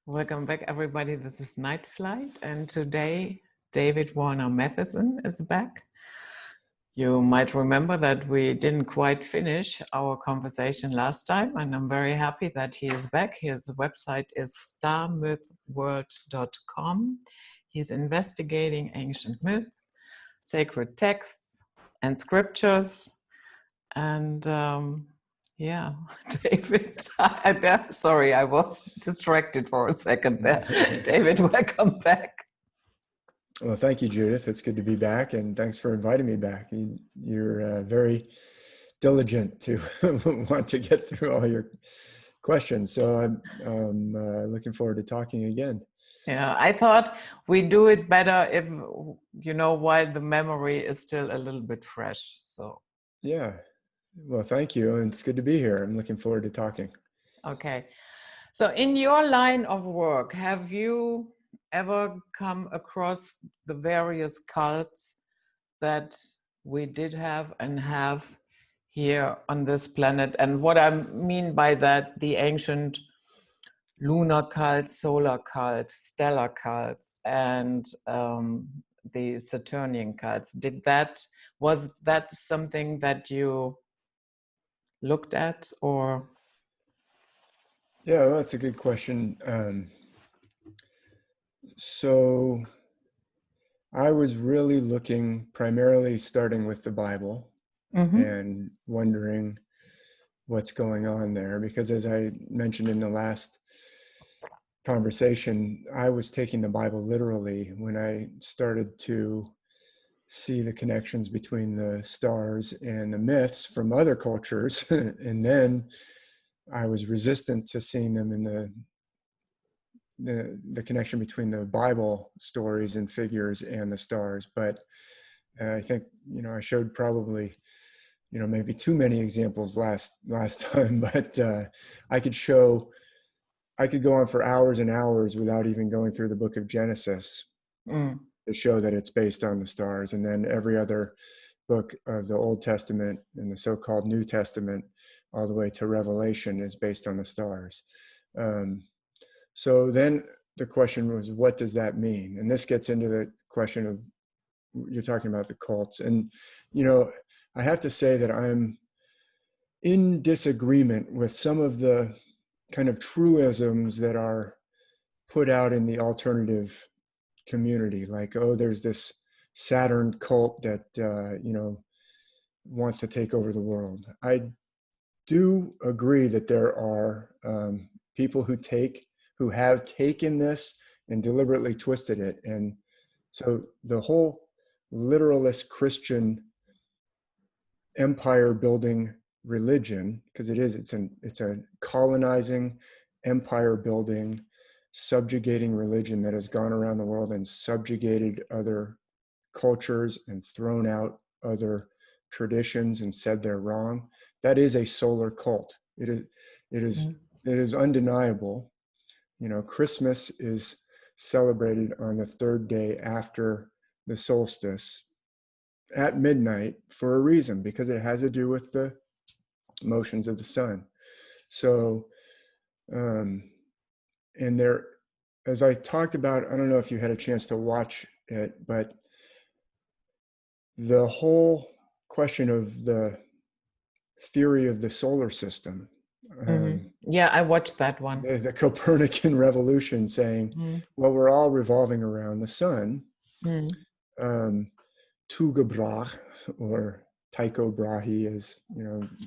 Welcome back, everybody. This is Night Flight, and today David Warner Mathisen is back. You might remember that we didn't quite finish our conversation last time, and I'm very happy that he is back. His website is starmythworld.com. He's investigating ancient myth, sacred texts, and scriptures. And yeah, David, sorry, I was distracted for a second there. David, welcome back. Well, thank you, Judith. It's good to be back, and thanks for inviting me back. You're very diligent to want to get through all your questions, so I'm looking forward to talking again. Yeah, I thought we do it better if, while the memory is still a little bit fresh. So yeah. Well, thank you, and it's good to be here. I'm looking forward to talking. Okay. So in your line of work, have you ever come across the various cults that we did have and have here on this planet? And what I mean by that, the ancient lunar cults, solar cults, stellar cults, and the Saturnian cults. Was that something that you looked at, or? Yeah, well, that's a good question. So I was really looking primarily starting with the Bible and wondering what's going on there, because as I mentioned in the last conversation, I was taking the Bible literally when I started to see the connections between the stars and the myths from other cultures. And then I was resistant to seeing them in the connection between the Bible stories and figures and the stars. But I think, I showed probably, maybe too many examples last time, but I could go on for hours and hours without even going through the book of Genesis to show that it's based on the stars. And then every other book of the Old Testament and the so-called New Testament, all the way to Revelation, is based on the stars. So then the question was, what does that mean? And this gets into the question of, you're talking about the cults. And, I have to say that I'm in disagreement with some of the kind of truisms that are put out in the alternative community. Like, oh, there's this Saturn cult that, wants to take over the world. I do agree that there are people who have taken this and deliberately twisted it. And so the whole literalist Christian empire building religion, because it's a colonizing, empire building, subjugating religion that has gone around the world and subjugated other cultures and thrown out other traditions and said they're wrong. That is a solar cult. It is undeniable. Christmas is celebrated on the third day after the solstice at midnight for a reason, because it has to do with the motions of the sun. So, and there, as I talked about, I don't know if you had a chance to watch it, but the whole question of the theory of the solar system. Yeah, I watched that one. The Copernican revolution saying, well, we're all revolving around the sun. Toegebracht, or Tycho Brahe, as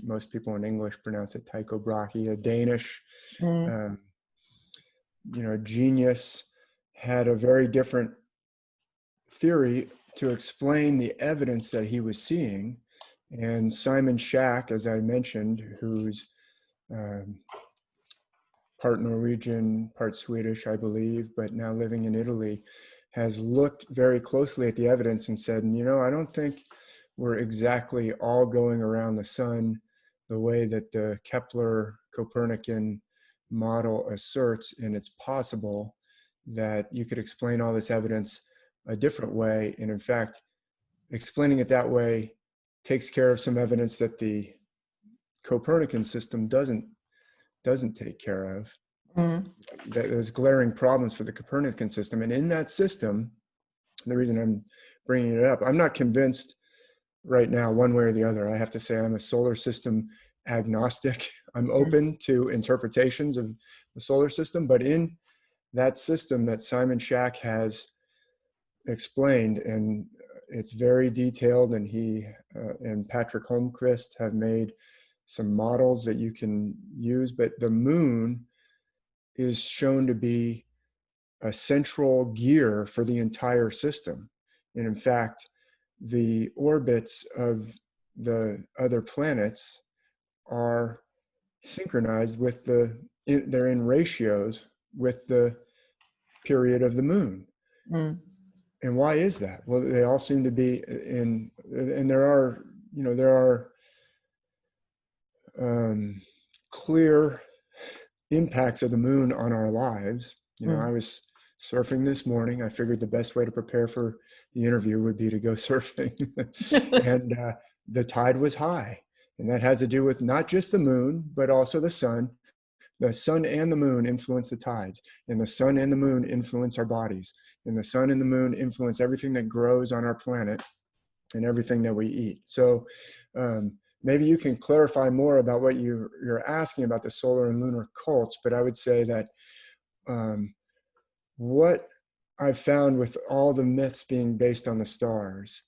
most people in English pronounce it, Tycho Brahe, a Danish genius, had a very different theory to explain the evidence that he was seeing. And Simon Schack, as I mentioned, who's part Norwegian, part Swedish, I believe, but now living in Italy, has looked very closely at the evidence and said, I don't think we're exactly all going around the sun the way that the Kepler Copernican model asserts, and it's possible that you could explain all this evidence a different way. And in fact, explaining it that way takes care of some evidence that the Copernican system doesn't take care of. Mm. that there's glaring problems for the Copernican system. And in that system, the reason I'm bringing it up, I'm not convinced right now one way or the other. I have to say I'm a solar system agnostic. I'm open to interpretations of the solar system, but in that system that Simon Shack has explained, and it's very detailed, and he and Patrick Holmquist have made some models that you can use, but the moon is shown to be a central gear for the entire system. And in fact, the orbits of the other planets are synchronized with they're in ratios with the period of the moon. Mm. And why is that? Well, they all seem to be and there are, there are clear impacts of the moon on our lives. I was surfing this morning. I figured the best way to prepare for the interview would be to go surfing. And the tide was high. And that has to do with not just the moon, but also the sun. The sun and the moon influence the tides, and the sun and the moon influence our bodies, and the sun and the moon influence everything that grows on our planet and everything that we eat. So maybe you can clarify more about what you're asking about the solar and lunar cults, but I would say that what I've found with all the myths being based on the stars,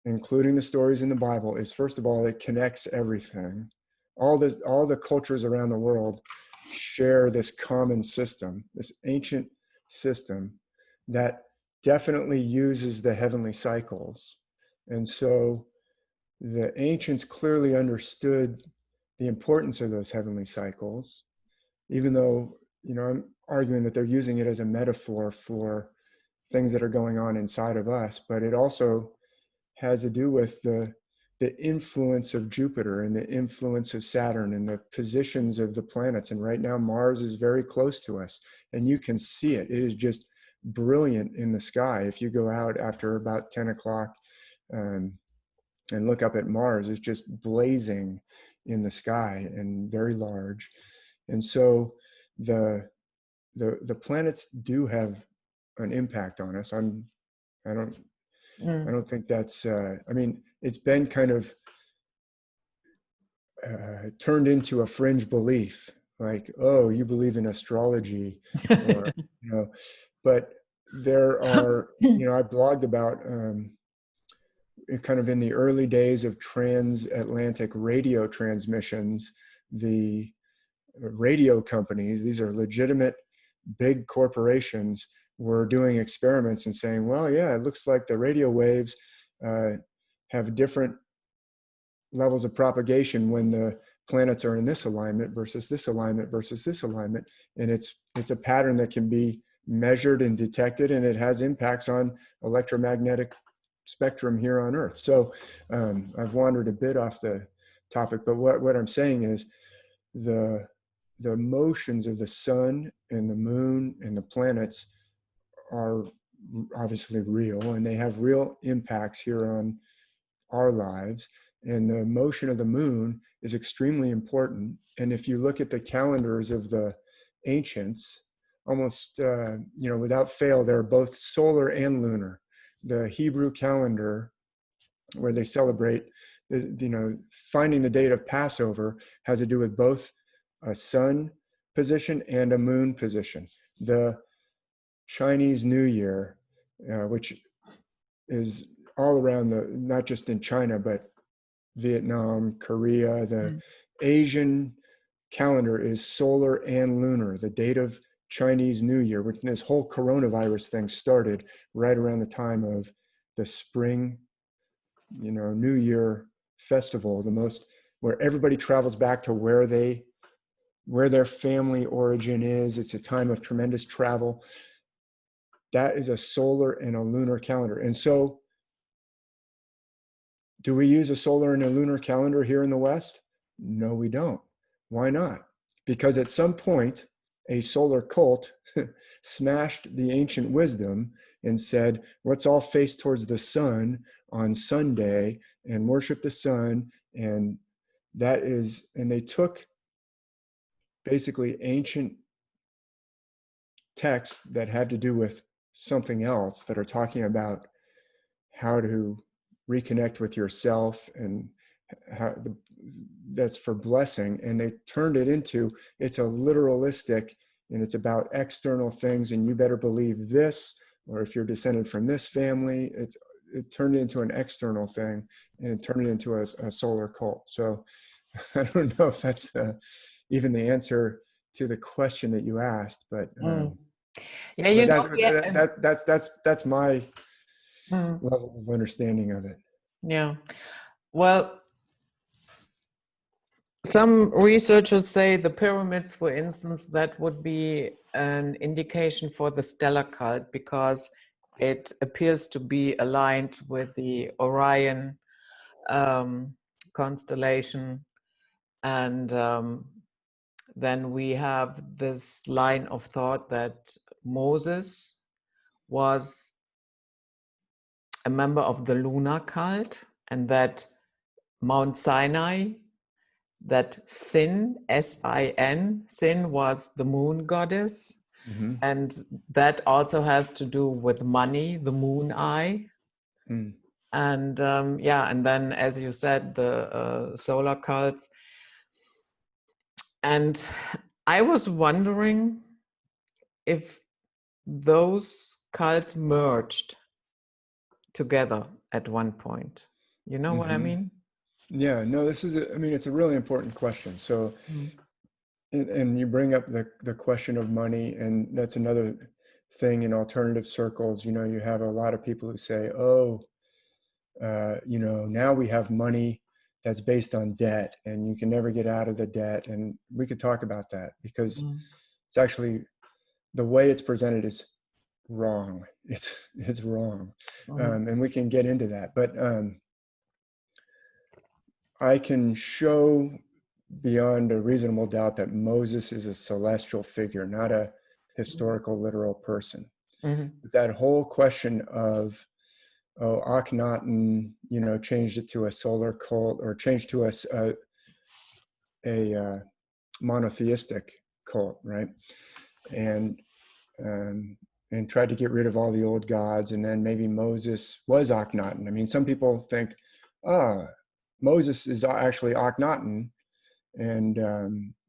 including the stories in the Bible, is first of all, it connects everything. All the cultures around the world share this common system, this ancient system that definitely uses the heavenly cycles. And so the ancients clearly understood the importance of those heavenly cycles, even though, I'm arguing that they're using it as a metaphor for things that are going on inside of us, but it also has to do with the influence of Jupiter and the influence of Saturn and the positions of the planets. And right now, Mars is very close to us, and you can see it. It is just brilliant in the sky. If you go out after about 10 o'clock and look up at Mars, it's just blazing in the sky and very large. And so the planets do have an impact on us. I don't think that's, it's been kind of turned into a fringe belief, like, oh, you believe in astrology, or, but there are, I blogged about kind of in the early days of transatlantic radio transmissions, the radio companies, these are legitimate big corporations, were doing experiments and saying, well, yeah, it looks like the radio waves have different levels of propagation when the planets are in this alignment versus this alignment versus this alignment. And it's a pattern that can be measured and detected, and it has impacts on electromagnetic spectrum here on Earth. So I've wandered a bit off the topic, but what I'm saying is the motions of the sun and the moon and the planets are obviously real, and they have real impacts here on our lives. And the motion of the moon is extremely important. And if you look at the calendars of the ancients, almost, without fail, they're both solar and lunar. The Hebrew calendar, where they celebrate, finding the date of Passover, has to do with both a sun position and a moon position. The Chinese New Year, which is all around not just in China, but Vietnam, Korea, the Asian calendar is solar and lunar. The date of Chinese New Year, which this whole coronavirus thing started right around the time of the spring, New Year festival, where everybody travels back to where their family origin is. It's a time of tremendous travel. That is a solar and a lunar calendar. And so, do we use a solar and a lunar calendar here in the West? No, we don't. Why not? Because at some point, a solar cult smashed the ancient wisdom and said, let's all face towards the sun on Sunday and worship the sun. And they took basically ancient texts that had to do with something else, that are talking about how to reconnect with yourself, and how that's for blessing. And they turned it into, it's a literalistic, and it's about external things, and you better believe this, or if you're descended from this family, it turned it into an external thing, and it turned it into a solar cult. So I don't know if that's even the answer to the question that you asked, but yeah, you know, that's my mm, level of understanding of it. yeah. Well, some researchers say the pyramids, for instance, that would be an indication for the stellar cult, because it appears to be aligned with the Orion constellation. And then we have this line of thought that Moses was a member of the lunar cult, and that Mount Sinai, that Sin, S-I-N, Sin was the moon goddess. Mm-hmm. And that also has to do with money, the moon eye. Mm. And yeah, and then, as you said, the solar cults. And I was wondering if those cults merged together at one point. You know what I Mm-hmm. mean? Yeah, no, this is, I mean, it's a really important question. So, Mm. and you bring up the question of money, and that's another thing in alternative circles. You know, you have a lot of people who say, oh, you know, now we have money that's based on debt, and you can never get out of the debt. And we could talk about that, because it's actually, the way it's presented is wrong. It's wrong. And we can get into that. But I can show beyond a reasonable doubt that Moses is a celestial figure, not a historical, literal person. Mm-hmm. That whole question of, oh, Akhenaten, you know, changed it to a solar cult, or changed to a monotheistic cult, right? And tried to get rid of all the old gods, and then maybe Moses was Akhenaten. I mean, some people think, Moses is actually Akhenaten, and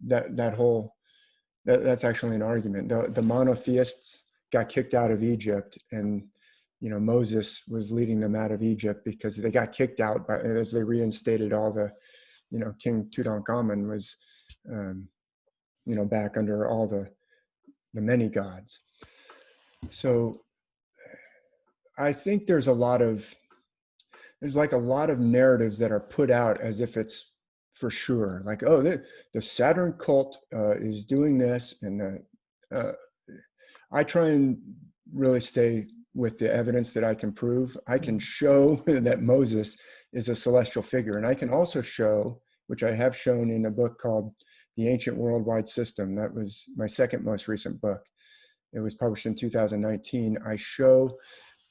that's actually an argument. The monotheists got kicked out of Egypt, and you know, Moses was leading them out of Egypt because they got kicked out as they reinstated all the, you know, King Tutankhamun was, you know, back under all the many gods. So I think there's a lot of narratives that are put out as if it's for sure, like, oh, the Saturn cult is doing this, and I try and really stay with the evidence that I can prove. I can show that Moses is a celestial figure, and I can also show, which I have shown in a book called The Ancient Worldwide System. That was my second most recent book. It was published in 2019. I show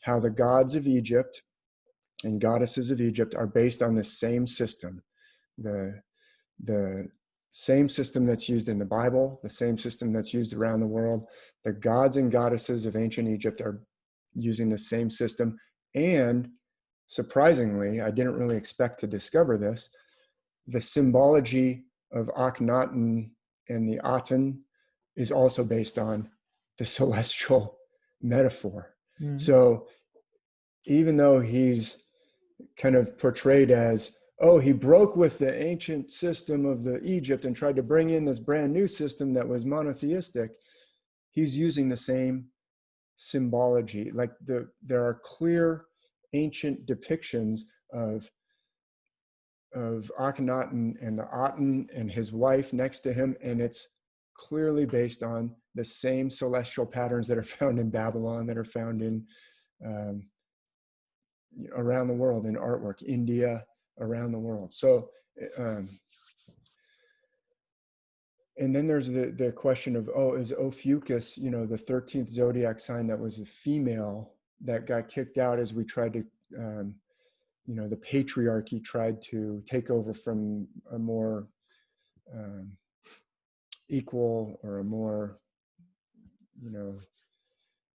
how the gods of Egypt and goddesses of Egypt are based on the same system, the same system that's used in the Bible, the same system that's used around the world. The gods and goddesses of ancient Egypt are using the same system. And surprisingly, I didn't really expect to discover this, the symbology of Akhenaten and the Aten is also based on the celestial metaphor. So even though he's kind of portrayed as, oh, he broke with the ancient system of the Egypt and tried to bring in this brand new system that was monotheistic, he's using the same symbology. Like there are clear ancient depictions of Akhenaten and the Aten and his wife next to him, and it's clearly based on the same celestial patterns that are found in Babylon, that are found in around the world in artwork, India, around the world. So, and then there's the question of, oh, is Ophiuchus, you know, the 13th zodiac sign that was a female that got kicked out as we tried to, you know, the patriarchy tried to take over from a more equal or a more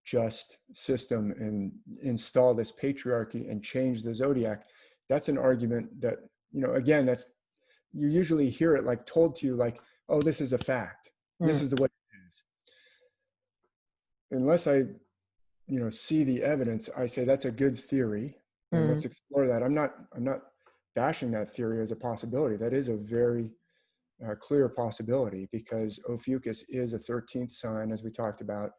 just system and install this patriarchy and change the zodiac. That's an argument that, again, you usually hear it like told to you like, oh, this is a fact. This is the way it is. Unless I, see the evidence, I say that's a good theory and let's explore that. I'm not bashing that theory as a possibility. That is a very clear possibility because Ophiuchus is a 13th sign, as we talked about.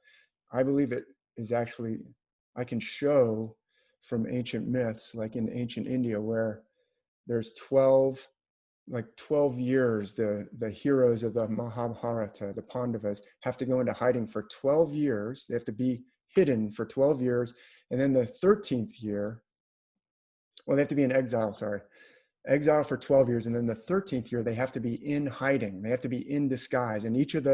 I believe it is actually, I can show from ancient myths, like in ancient India, where there's 12 years, the heroes of the Mahabharata, the Pandavas, have to go into hiding for 12 years. They have to be hidden for 12 years. And then the 13th year, they have to be in exile for 12 years. And then the 13th year, they have to be in hiding. They have to be in disguise. And each of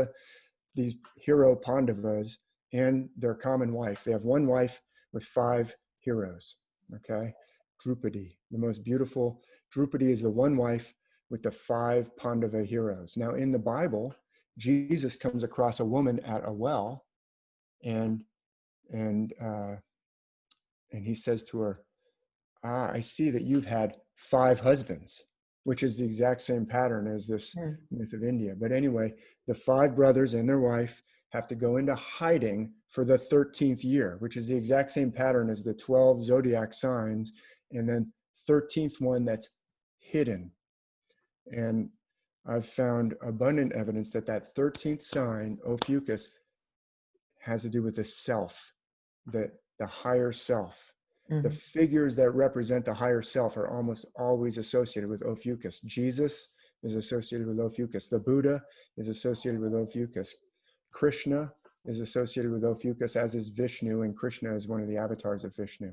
these hero Pandavas and their common wife, they have one wife with 5 heroes, okay? Drupadi, the most beautiful. Drupadi is the one wife with the 5 Pandava heroes. Now in the Bible, Jesus comes across a woman at a well and he says to her, I see that you've had 5 husbands, which is the exact same pattern as this myth of India. But anyway, the 5 brothers and their wife have to go into hiding for the 13th year, which is the exact same pattern as the 12 zodiac signs, and then 13th one that's hidden. And I've found abundant evidence that 13th sign, Ophiuchus, has to do with the self, the higher self. The figures that represent the higher self are almost always associated with Ophiuchus. Jesus is associated with Ophiuchus. The Buddha is associated with Ophiuchus. Krishna is associated with Ophiuchus, as is Vishnu, and Krishna is one of the avatars of Vishnu.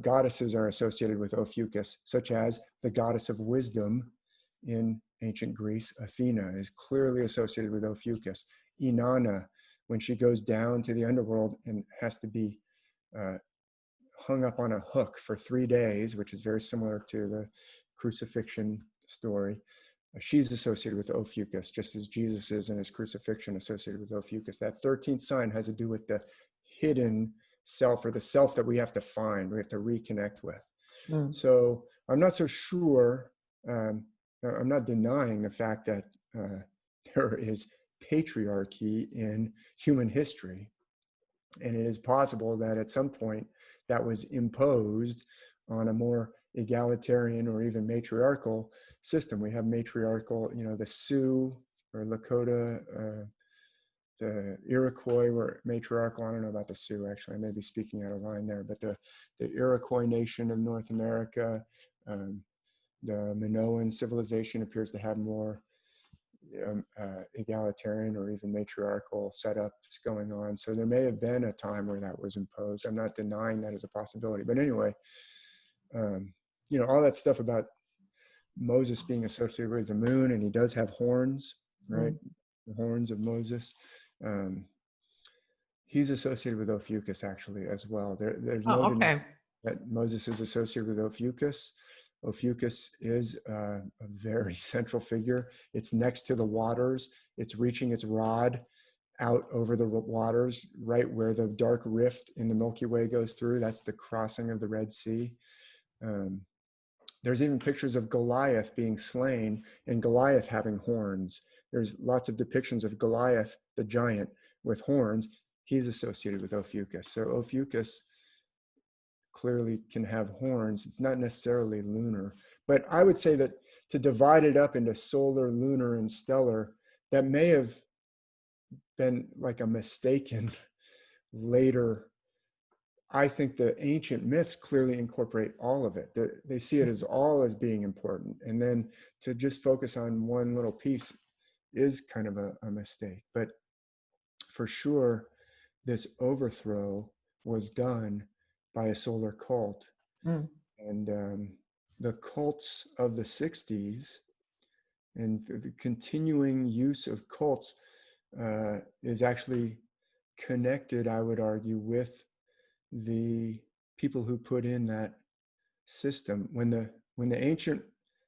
Goddesses are associated with Ophiuchus, such as the goddess of wisdom in ancient Greece. Athena is clearly associated with Ophiuchus. Inanna, when she goes down to the underworld and has to be hung up on a hook for 3 days, which is very similar to the crucifixion story, she's associated with Ophiuchus, just as Jesus is in his crucifixion associated with Ophiuchus. That 13th sign has to do with the hidden self, or the self that we have to find, we have to reconnect with. So I'm not so sure, I'm not denying the fact that there is patriarchy in human history. And it is possible that at some point that was imposed on a more egalitarian or even system. We have matriarchal, the Sioux or Lakota, the Iroquois were matriarchal. I don't know about the Sioux, actually. I may be speaking out of line there, but the Iroquois nation of North America, the Minoan civilization appears to have more egalitarian or even matriarchal setups going on. So there may have been a time where that was imposed. I'm not denying that as a possibility. But anyway, all that stuff about Moses being associated with the moon, and he does have horns, right? The horns of Moses. He's associated with Ophiuchus actually as well. There's no denying that Moses is associated with Ophiuchus. Ophiuchus is a very central figure. It's next to the waters. It's reaching its rod out over the waters, right where the dark rift in the Milky Way goes through. That's the crossing of the Red Sea. There's even pictures of Goliath being slain and Goliath having horns. There's lots of depictions of Goliath, the giant, with horns. He's associated with Ophiuchus. So Ophiuchus clearly can have horns. It's not necessarily lunar, but I would say that to divide it up into solar, lunar, and stellar, that may have been like a mistaken later. I think the ancient myths clearly incorporate all of it. They see it as all as being important. And then to just focus on one little piece is kind of a mistake. But for sure, this overthrow was done by a solar cult. And the cults of the 60s and the continuing use of cults is actually connected, I would argue, with the people who put in that system. When the ancient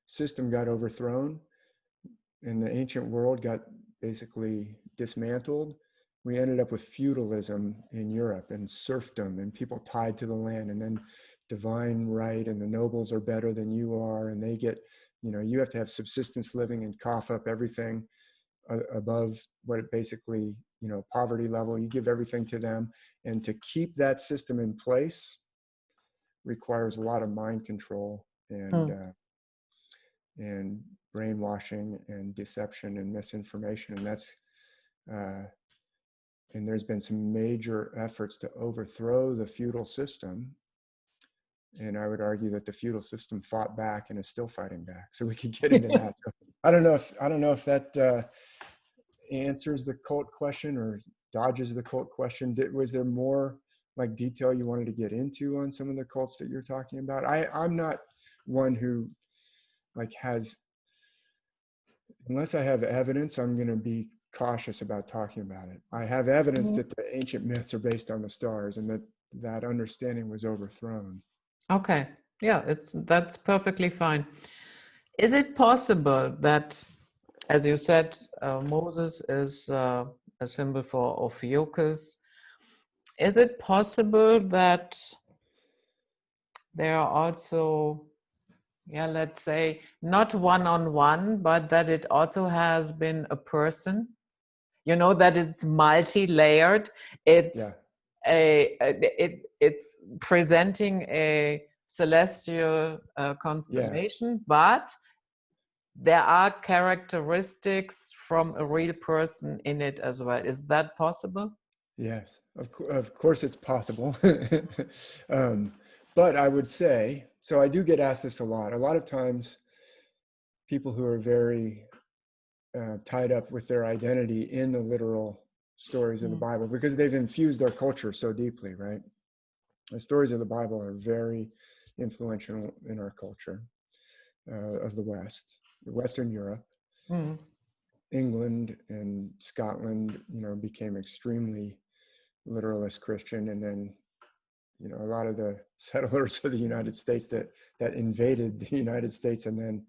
system got overthrown and the ancient world got basically dismantled, we ended up with feudalism in Europe and serfdom and people tied to the land, and then divine right, and the nobles are better than you are, and they get, you have to have subsistence living and cough up everything above what it basically, poverty level. You give everything to them, and to keep that system in place requires a lot of mind control and Mm. brainwashing and deception and misinformation, and that's and there's been some major efforts to overthrow the feudal system. And I would argue that the feudal system fought back and is still fighting back. So we could get into that. So I don't know if that answers the cult question or dodges the cult question. Was there more like detail you wanted to get into on some of the cults that you're talking about? I'm not one who like has, unless I have evidence, I'm going to be cautious about talking about it. I have evidence that the ancient myths are based on the stars, and that understanding was overthrown. Okay. Yeah, that's perfectly fine. Is it possible that, as you said, Moses is a symbol for Ophiuchus? Is it possible that there are also, yeah, let's say, not one-on-one, but that it also has been a person? That it's multi-layered. Yeah. It's presenting a celestial Yeah. constellation, but there are characteristics from a real person in it as well. Is that possible? Yes, of course it's possible. But I would say, so I do get asked this a lot. A lot of times people who are very tied up with their identity in the literal stories of the Bible, because they've infused our culture so deeply, right? The stories of the Bible are very influential in our culture of the West, Western Europe. Mm. England and Scotland, became extremely literalist Christian, and then a lot of the settlers of the United States that invaded the United States, and then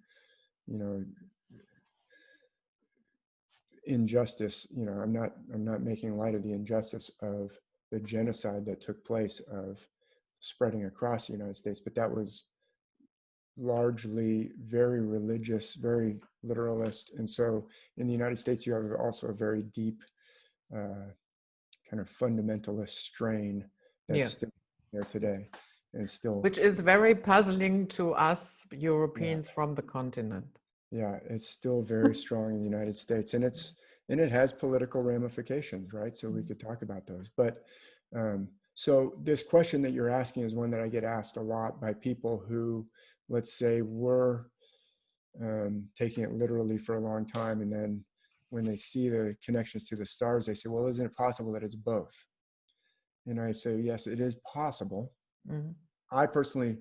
injustice. I'm not making light of the injustice of the genocide that took place of spreading across the United States, but that was largely very religious, very literalist. And so in the United States, you have also a very deep kind of fundamentalist strain that's Yeah. still there today, and still, Which is very puzzling to us yeah, Europeans from the continent. yeah, it's still very strong in the United States, and it has political ramifications, right? So we could talk about those. But so this question that you're asking is one that I get asked a lot by people who, let's say, were taking it literally for a long time, and then when they see the connections to the stars, they say, well, isn't it possible that it's both? And I say, yes, it is possible. Mm-hmm. I personally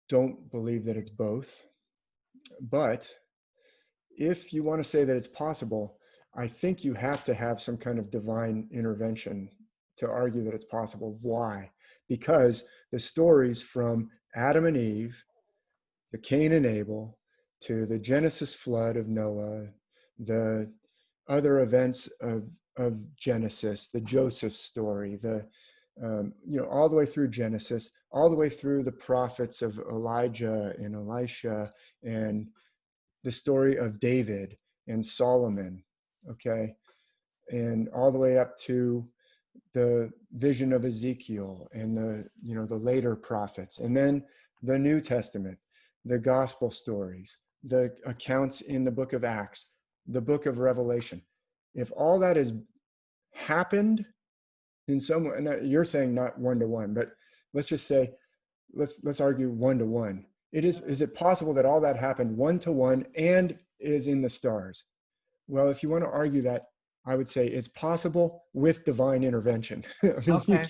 don't believe that it's both, but if you want to say that it's possible, I think you have to have some kind of divine intervention to argue that it's possible. Why? Because the stories from Adam and Eve to Cain and Abel to the Genesis flood of Noah, the other events of Genesis, the Joseph story, all the way through Genesis, all the way through the prophets of Elijah and Elisha, and the story of David and Solomon, okay, and all the way up to the vision of Ezekiel and the later prophets, and then the New Testament, the gospel stories, the accounts in the book of Acts, the book of Revelation. If all that has happened in some way, and you're saying not one-to-one, but let's just say, let's argue one-to-one. Is it possible that all that happened one-to-one and is in the stars? Well, if you want to argue that, I would say it's possible with divine intervention. I mean, Okay.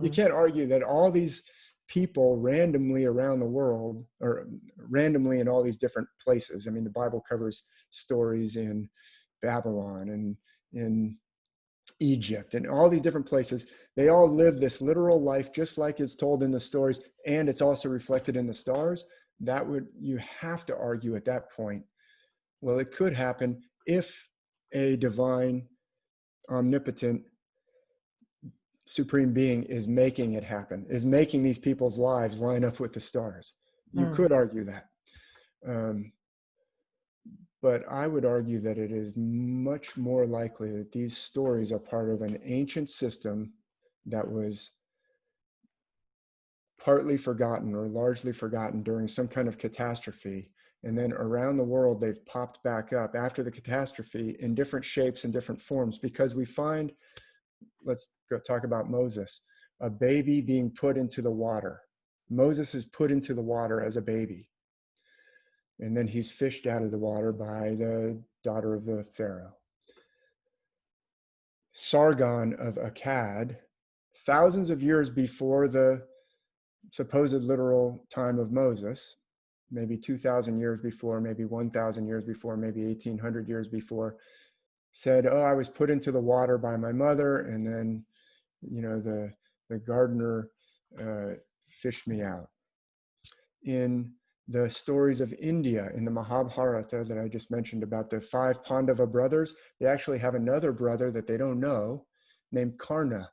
you can't argue that all these people randomly around the world, or randomly in all these different places. I mean, the Bible covers stories in Babylon and in Egypt and all these different places. They all live this literal life just like it's told in the stories, and it's also reflected in the stars. You have to argue at that point, well, it could happen if a divine omnipotent supreme being is making it happen, is making these people's lives line up with the stars. You could argue that. But I would argue that it is much more likely that these stories are part of an ancient system that was partly forgotten or largely forgotten during some kind of catastrophe. And then around the world, they've popped back up after the catastrophe in different shapes and different forms, because we find, let's go talk about Moses, a baby being put into the water. Moses is put into the water as a baby. And then he's fished out of the water by the daughter of the Pharaoh. Sargon of Akkad, thousands of years before the supposed literal time of Moses, maybe 2,000 years before, maybe 1,000 years before, maybe 1,800 years before, said, oh, I was put into the water by my mother, and then, the gardener fished me out. In the stories of India, in the Mahabharata that I just mentioned about the 5 Pandava brothers, they actually have another brother that they don't know named Karna.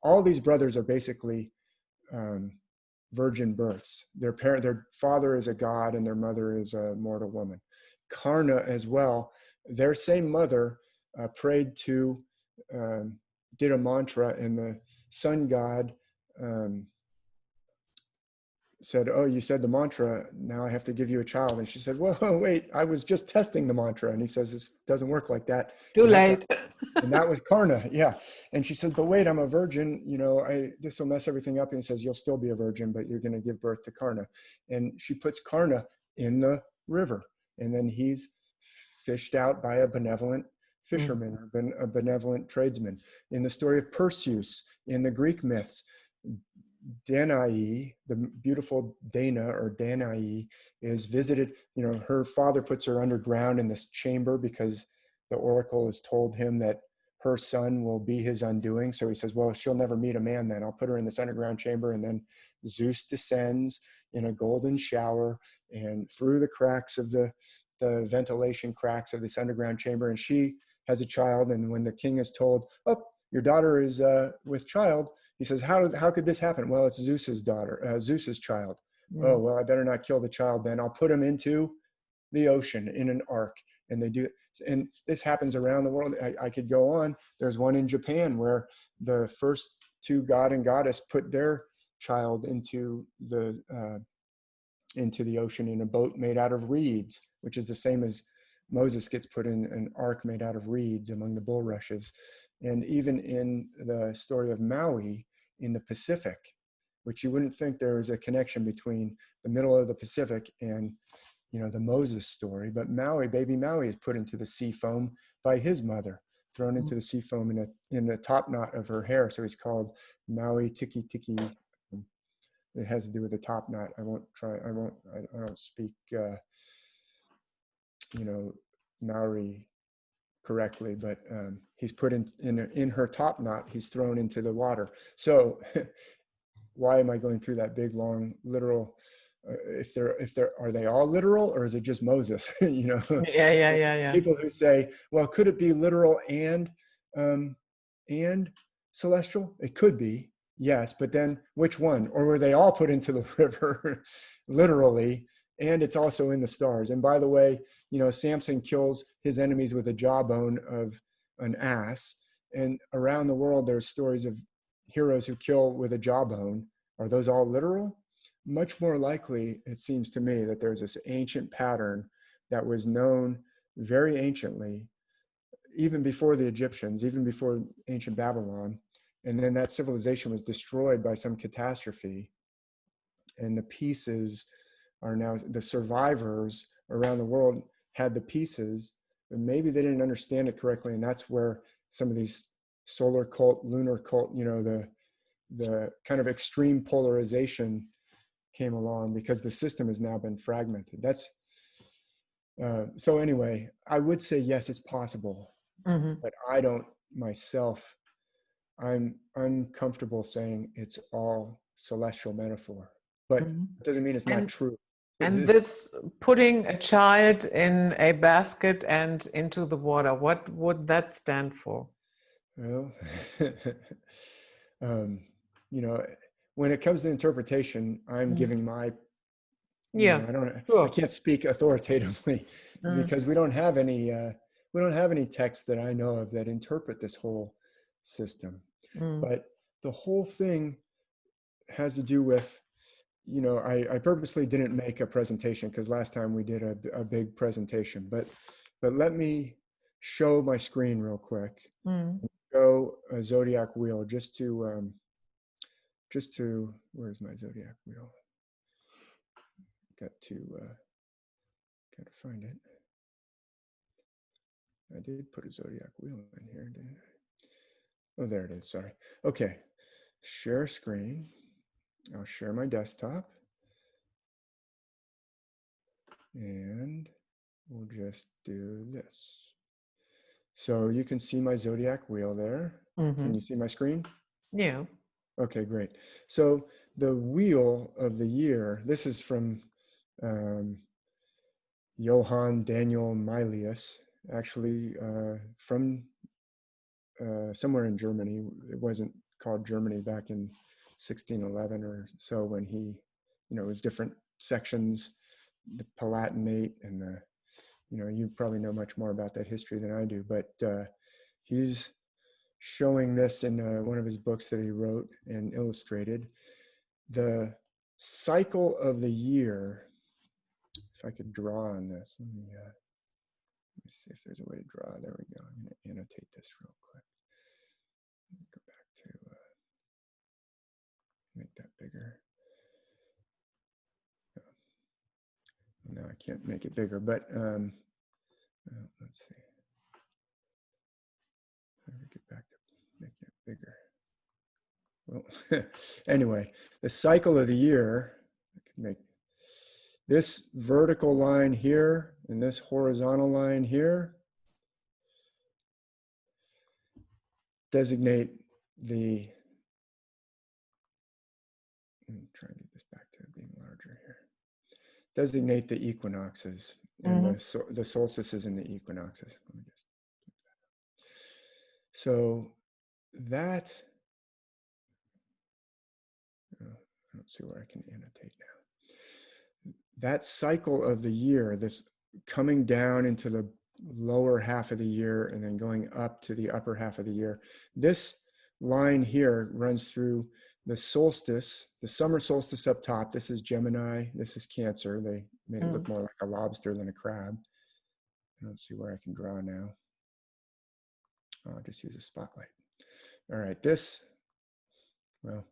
All these brothers are basically virgin births. Their father is a god and their mother is a mortal woman. Karna as well, their same mother prayed to, did a mantra, and the sun god said, oh, you said the mantra, now I have to give you a child. And she said, well, wait, I was just testing the mantra. And he says, it doesn't work like that. Too late. And that was Karna, yeah. And she said, but wait, I'm a virgin, this will mess everything up. And he says, you'll still be a virgin, but you're going to give birth to Karna. And she puts Karna in the river. And then he's fished out by a benevolent fisherman, or a benevolent tradesman. In the story of Perseus, in the Greek myths, Danae, the beautiful Dana or Danae, is visited. Her father puts her underground in this chamber because the oracle has told him that her son will be his undoing. So he says, well, she'll never meet a man then. I'll put her in this underground chamber. And then Zeus descends in a golden shower and through the cracks of the ventilation cracks of this underground chamber. And she has a child. And when the king is told, oh, your daughter is with child, he says, how could this happen? Well, it's Zeus's daughter, Zeus's child. Oh, well, I better not kill the child then. I'll put him into the ocean in an ark. And they do, and this happens around the world. I could go on. There's one in Japan where the first 2 god and goddess put their child into the ocean in a boat made out of reeds, which is the same as Moses gets put in an ark made out of reeds among the bulrushes. And even in the story of Maui in the Pacific, which you wouldn't think there was a connection between the middle of the Pacific and the Moses story, but baby Maui is put into the sea foam by his mother, thrown into the sea foam in the top knot of her hair. So he's called Maui Tiki Tiki. It has to do with the top knot. I don't speak, Maori correctly, but he's put in her top knot. He's thrown into the water. So why am I going through that big, long, literal? If they're are they all literal, or is it just Moses? Yeah. People who say, well, could it be literal and celestial? It could be, yes, but then which one? Or were they all put into the river literally, and it's also in the stars? And by the way, Samson kills his enemies with a jawbone of an ass, and around the world there's stories of heroes who kill with a jawbone. Are those all literal? Much more likely, it seems to me, that there's this ancient pattern that was known very anciently, even before the Egyptians, even before ancient Babylon. And then that civilization was destroyed by some catastrophe. And the pieces are now, the survivors around the world had the pieces, but maybe they didn't understand it correctly. And that's where some of these solar cult, lunar cult, the kind of extreme polarization came along, because the system has now been fragmented. That's so anyway, I would say yes, it's possible, but I don't myself. I'm uncomfortable saying it's all celestial metaphor, but it doesn't mean it's not true. And this putting a child in a basket and into the water, what would that stand for? Well, um, you know, when it comes to interpretation, I'm Mm. giving my, Yeah, I sure. can't speak authoritatively Mm, because we don't have any texts that I know of that interpret this whole system. mm, But the whole thing has to do with, I purposely didn't make a presentation because last time we did a big presentation, but let me show my screen real quick. mm, Show a zodiac wheel just to, where's my zodiac wheel? Got to find it. I did put a zodiac wheel in here, didn't I? Oh, there it is. Sorry. Okay. Share screen. I'll share my desktop. And we'll just do this. So you can see my zodiac wheel there. Can you mm-hmm. see my screen? Yeah. Okay, great. So the wheel of the year, this is from Johann Daniel Mylius, actually from somewhere in Germany. It wasn't called Germany back in 1611 or so when he, it was different sections, the Palatinate and the, you probably know much more about that history than I do, but he's showing this in one of his books that he wrote and illustrated. The cycle of the year, if I could draw on this, let me see if there's a way to draw. There we go. I'm going to annotate this real quick. Go back to make that bigger. No, I can't make it bigger, but let's see. How do we get back to make it bigger? Well, anyway, the cycle of the year, I can make this vertical line here and this horizontal line here designate the, let me try and get this back to being larger here. Designate the equinoxes and Mm-hmm. the solstices and the equinoxes. Let me just, so that, I don't see where I can annotate now. That cycle of the year, this coming down into the lower half of the year and then going up to the upper half of the year, this line here runs through the solstice, the summer solstice up top. This is Gemini, this is Cancer. They made it look more like a lobster than a crab. I don't see where I can draw now. I'll just use a spotlight. All right, this, well,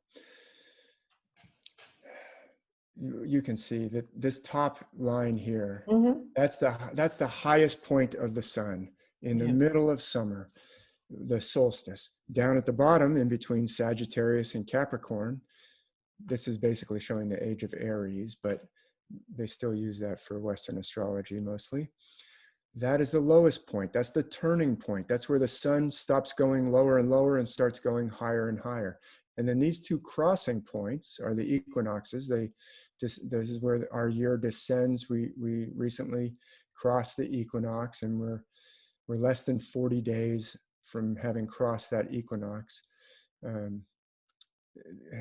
you can see that this top line here, Mm-hmm. that's the highest point of the sun in the Yeah. middle of summer, the solstice. Down at the bottom, in between Sagittarius and Capricorn, this is basically showing the age of Aries, but they still use that for Western astrology mostly. That is the lowest point. That's the turning point. That's where the sun stops going lower and lower and starts going higher and higher. And then these two crossing points are the equinoxes. This is where our year descends. We recently crossed the equinox, and we're less than 40 days from having crossed that equinox,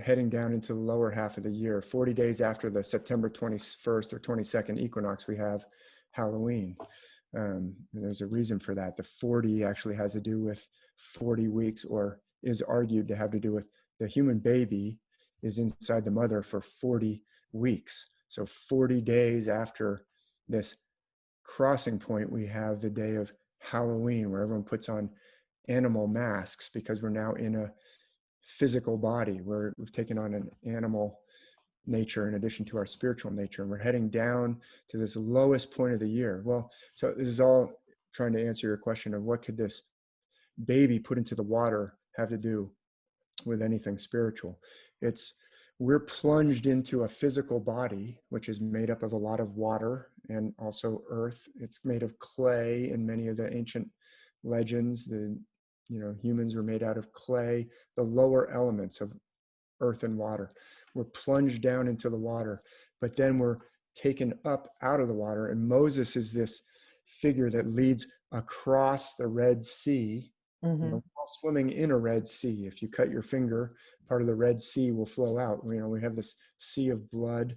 heading down into the lower half of the year. 40 days after the September 21st or 22nd equinox, we have Halloween. And there's a reason for that. The 40 actually has to do with 40 weeks, or is argued to have to do with the human baby is inside the mother for 40 weeks. So 40 days after this crossing point, we have the day of Halloween, where everyone puts on animal masks because we're now in a physical body where we've taken on an animal nature in addition to our spiritual nature, and we're heading down to this lowest point of the year. Well, so this is all trying to answer your question of what could this baby put into the water have to do with anything spiritual. It's, we're plunged into a physical body which is made up of a lot of water and also earth. It's made of clay. In many of the ancient legends, the humans were made out of clay, the lower elements of earth and water. We're plunged down into the water, but then we're taken up out of the water. And Moses is this figure that leads across the Red Sea You know, Mm-hmm. we're all swimming in a Red Sea. If you cut your finger, part of the Red Sea will flow out. You know, we have this sea of blood.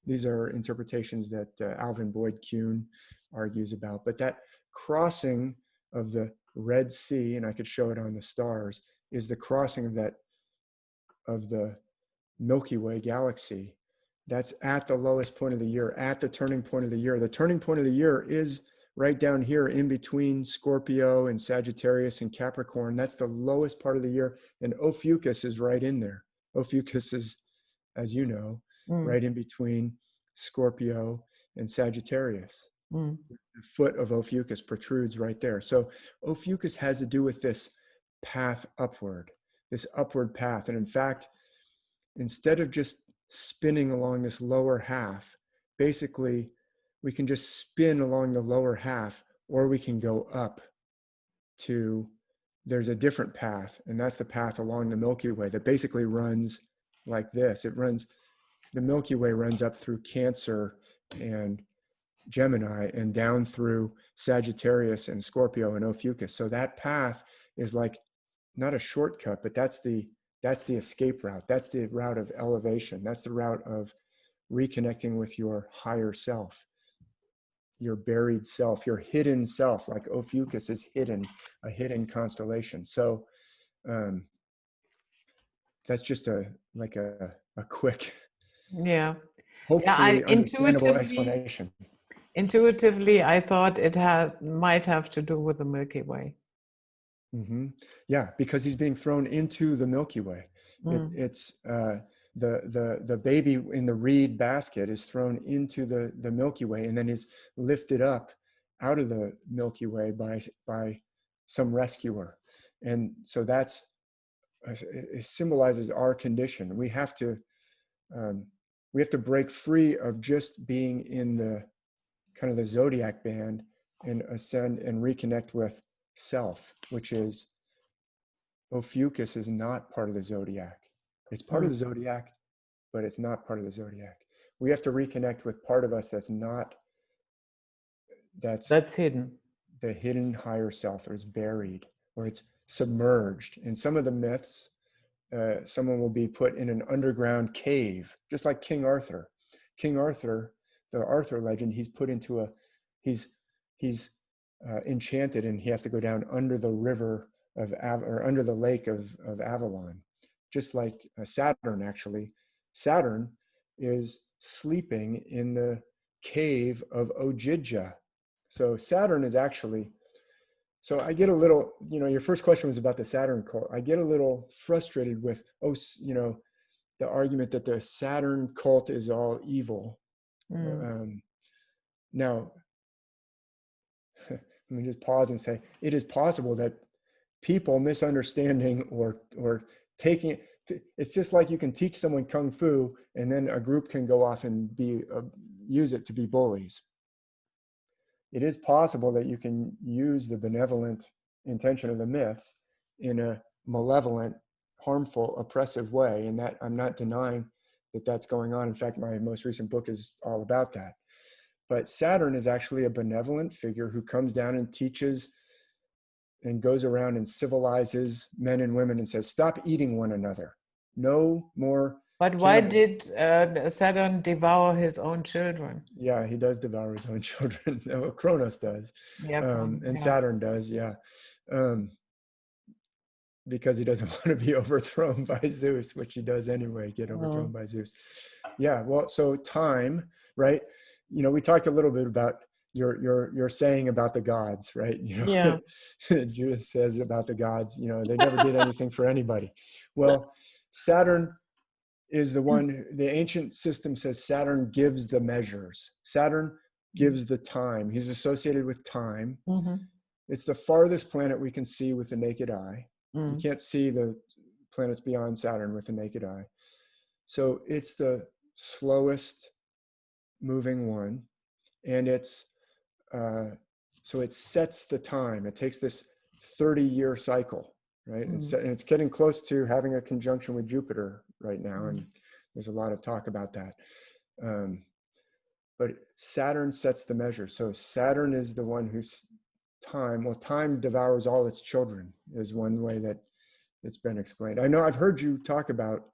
These are interpretations that Alvin Boyd Kuhn argues about. But that crossing of the Red Sea, and I could show it on the stars, is the crossing of the Milky Way galaxy. That's at the lowest point of the year, at the turning point of the year. The turning point of the year is right down here in between Scorpio and Sagittarius and Capricorn. That's the lowest part of the year. And Ophiuchus is right in there. Ophiuchus is, as you know, Mm. right in between Scorpio and Sagittarius. Mm. The foot of Ophiuchus protrudes right there. So Ophiuchus has to do with this path upward, this upward path. And in fact, instead of just spinning along this lower half, basically we can just spin along the lower half, or we can go up to, there's a different path, and that's the path along the Milky Way that basically runs like this. It runs, the Milky Way runs up through Cancer and Gemini and down through Sagittarius and Scorpio and Ophiuchus. So that path is like not a shortcut, but that's the escape route. That's the route of elevation. That's the route of reconnecting with your higher self, your buried self, your hidden self, like Ophiuchus is hidden, a hidden constellation. So that's just a quick, Yeah. Yeah, I hopefully understandable explanation. intuitively I thought it might have to do with the Milky Way. Mm-hmm. Yeah, because he's being thrown into the Milky Way. Mm. It's the baby in the reed basket is thrown into the Milky Way and then is lifted up out of the Milky Way by some rescuer, and so that's it symbolizes our condition. We have to break free of just being in the kind of the zodiac band and ascend and reconnect with self, which is, Ophiuchus is not part of the zodiac. It's part of Mm. the zodiac, but it's not part of the zodiac. We have to reconnect with part of us that's That's hidden. the hidden higher self, or it's buried, or it's submerged. In some of the myths, someone will be put in an underground cave, just like King Arthur. King Arthur, the Arthur legend, he's enchanted, and he has to go down under the river or under the lake of Avalon, just like Saturn. Actually, Saturn is sleeping in the cave of Ojidja. So Saturn is actually, so I get a little, your first question was about the Saturn cult. I get a little frustrated with, the argument that the Saturn cult is all evil. Mm. Now, let me just pause and say, it is possible that people misunderstanding or taking it, it's just like you can teach someone Kung Fu and then a group can go off and use it to be bullies. It is possible that you can use the benevolent intention of the myths in a malevolent, harmful, oppressive way. And that, I'm not denying that that's going on. In fact, my most recent book is all about that. But Saturn is actually a benevolent figure who comes down and teaches and goes around and civilizes men and women and says, stop eating one another. No more But why cannibal. did Saturn devour his own children? Yeah, he does devour his own children. No, Kronos does, Yeah, and yeah. Saturn does. Yeah, because he doesn't want to be overthrown by Zeus, which he does anyway. Get overthrown by Zeus. Yeah. Well, so time, right? We talked a little bit about your saying about the gods, right? Yeah. Judas says about the gods, they never did anything for anybody. Well, Saturn is the one, the ancient system says Saturn gives the measures. Saturn gives the time. He's associated with time. Mm-hmm. It's the farthest planet we can see with the naked eye. You Mm. can't see the planets beyond Saturn with the naked eye. So it's the slowest moving one. And so it sets the time. It takes this 30-year cycle, right? Mm. And it's getting close to having a conjunction with Jupiter right now. And there's a lot of talk about that. But Saturn sets the measure. So Saturn is the one time, well, time devours all its children is one way that it's been explained. I know I've heard you talk about,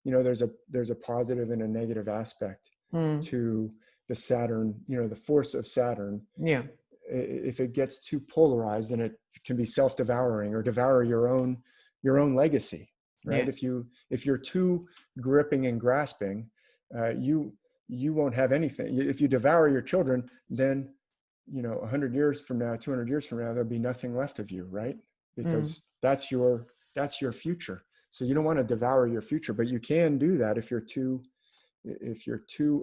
there's a positive and a negative aspect to the Saturn, the force of Saturn. Yeah. If it gets too polarized, then it can be self-devouring or devour your own legacy, right? Yeah. If you're too gripping and grasping, you won't have anything. If you devour your children, then 100 years from now, 200 years from now, there'll be nothing left of you, right? Because that's your future. So you don't want to devour your future, but you can do that if you're too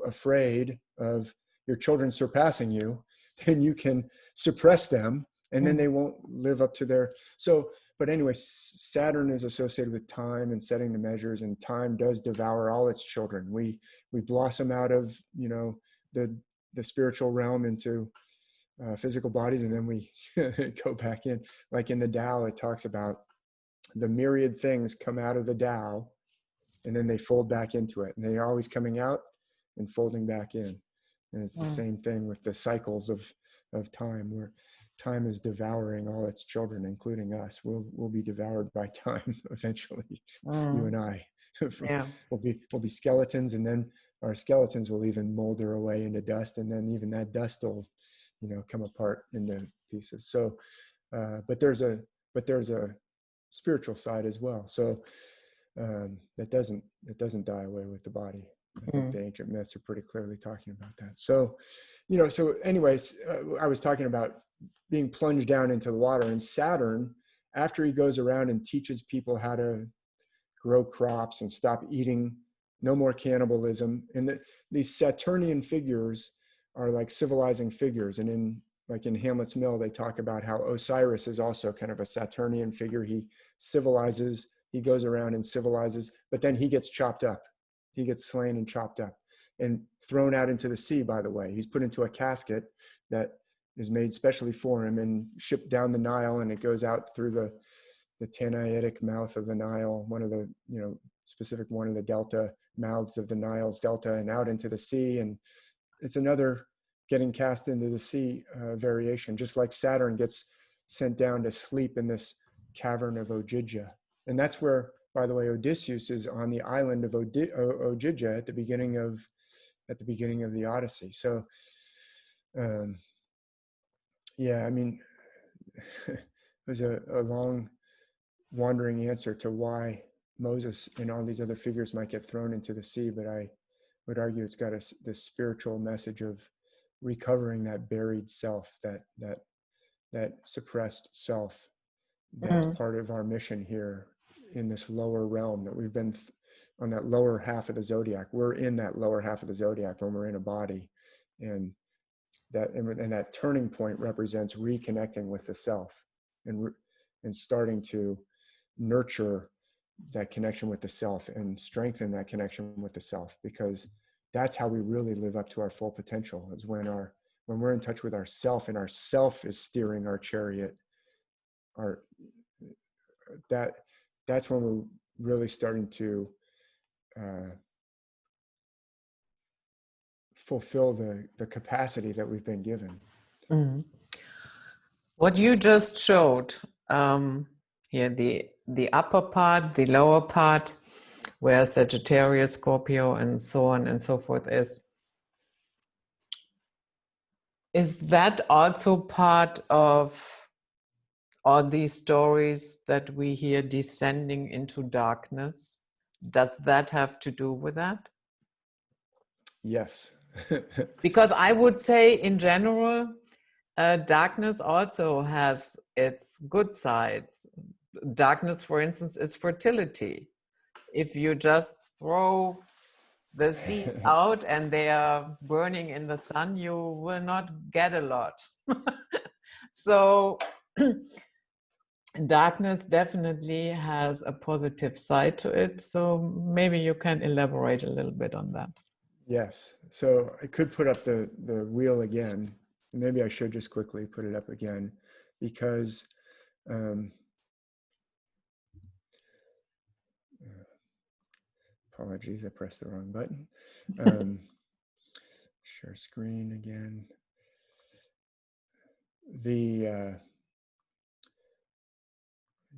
afraid of your children surpassing you. Then you can suppress them, and then they won't live up to their. So, but anyway, Saturn is associated with time and setting the measures, and time does devour all its children. We blossom out of the spiritual realm into physical bodies, and then we go back in. Like in the Tao, it talks about the myriad things come out of the Tao, and then they fold back into it, and they're always coming out and folding back in. And it's the same thing with the cycles of time, where time is devouring all its children, including us. We'll be devoured by time eventually. You and I we'll be skeletons, and then our skeletons will even molder away into dust, and then even that dust will come apart into pieces. So but there's a spiritual side as well. So that doesn't die away with the body. I think the ancient myths are pretty clearly talking about that. So, so anyways, I was talking about being plunged down into the water, and Saturn, after he goes around and teaches people how to grow crops and stop eating, no more cannibalism. And these Saturnian figures are like civilizing figures. And in Hamlet's Mill, they talk about how Osiris is also kind of a Saturnian figure. He civilizes, he goes around and civilizes, but then he gets chopped up. He gets slain and chopped up and thrown out into the sea, by the way. He's put into a casket that is made specially for him and shipped down the Nile, and it goes out through the Tanaitic mouth of the Nile, one of the, specific one of the delta mouths of the Nile's delta, and out into the sea. And it's another getting cast into the sea variation, just like Saturn gets sent down to sleep in this cavern of Ogygia. And that's where, by the way, Odysseus is on the island of Ogygia at the beginning of the Odyssey. So, yeah, I mean, it was a long, wandering answer to why Moses and all these other figures might get thrown into the sea, but I would argue it's got this spiritual message of recovering that buried self, that suppressed self. That's part of our mission here in this lower realm, that we've been on that lower half of the zodiac. We're in that lower half of the zodiac when we're in a body, and that turning point represents reconnecting with the self and starting to nurture that connection with the self and strengthen that connection with the self, because that's how we really live up to our full potential, is when we're in touch with ourself, and our self is steering our chariot. That's when we're really starting to fulfill the capacity that we've been given. What you just showed, here, the upper part, the lower part, where Sagittarius, Scorpio, and so on and so forth is that also part of all these stories that we hear descending into darkness? Does that have to do with that? Yes. Because I would say in general, darkness also has its good sides. Darkness, for instance, is fertility. If you just throw the seeds out and they are burning in the sun, you will not get a lot. So darkness definitely has a positive side to it. So maybe you can elaborate a little bit on that. Yes. So I could put up the wheel again. Maybe I should just quickly put it up again, because apologies, I pressed the wrong button. Share screen again.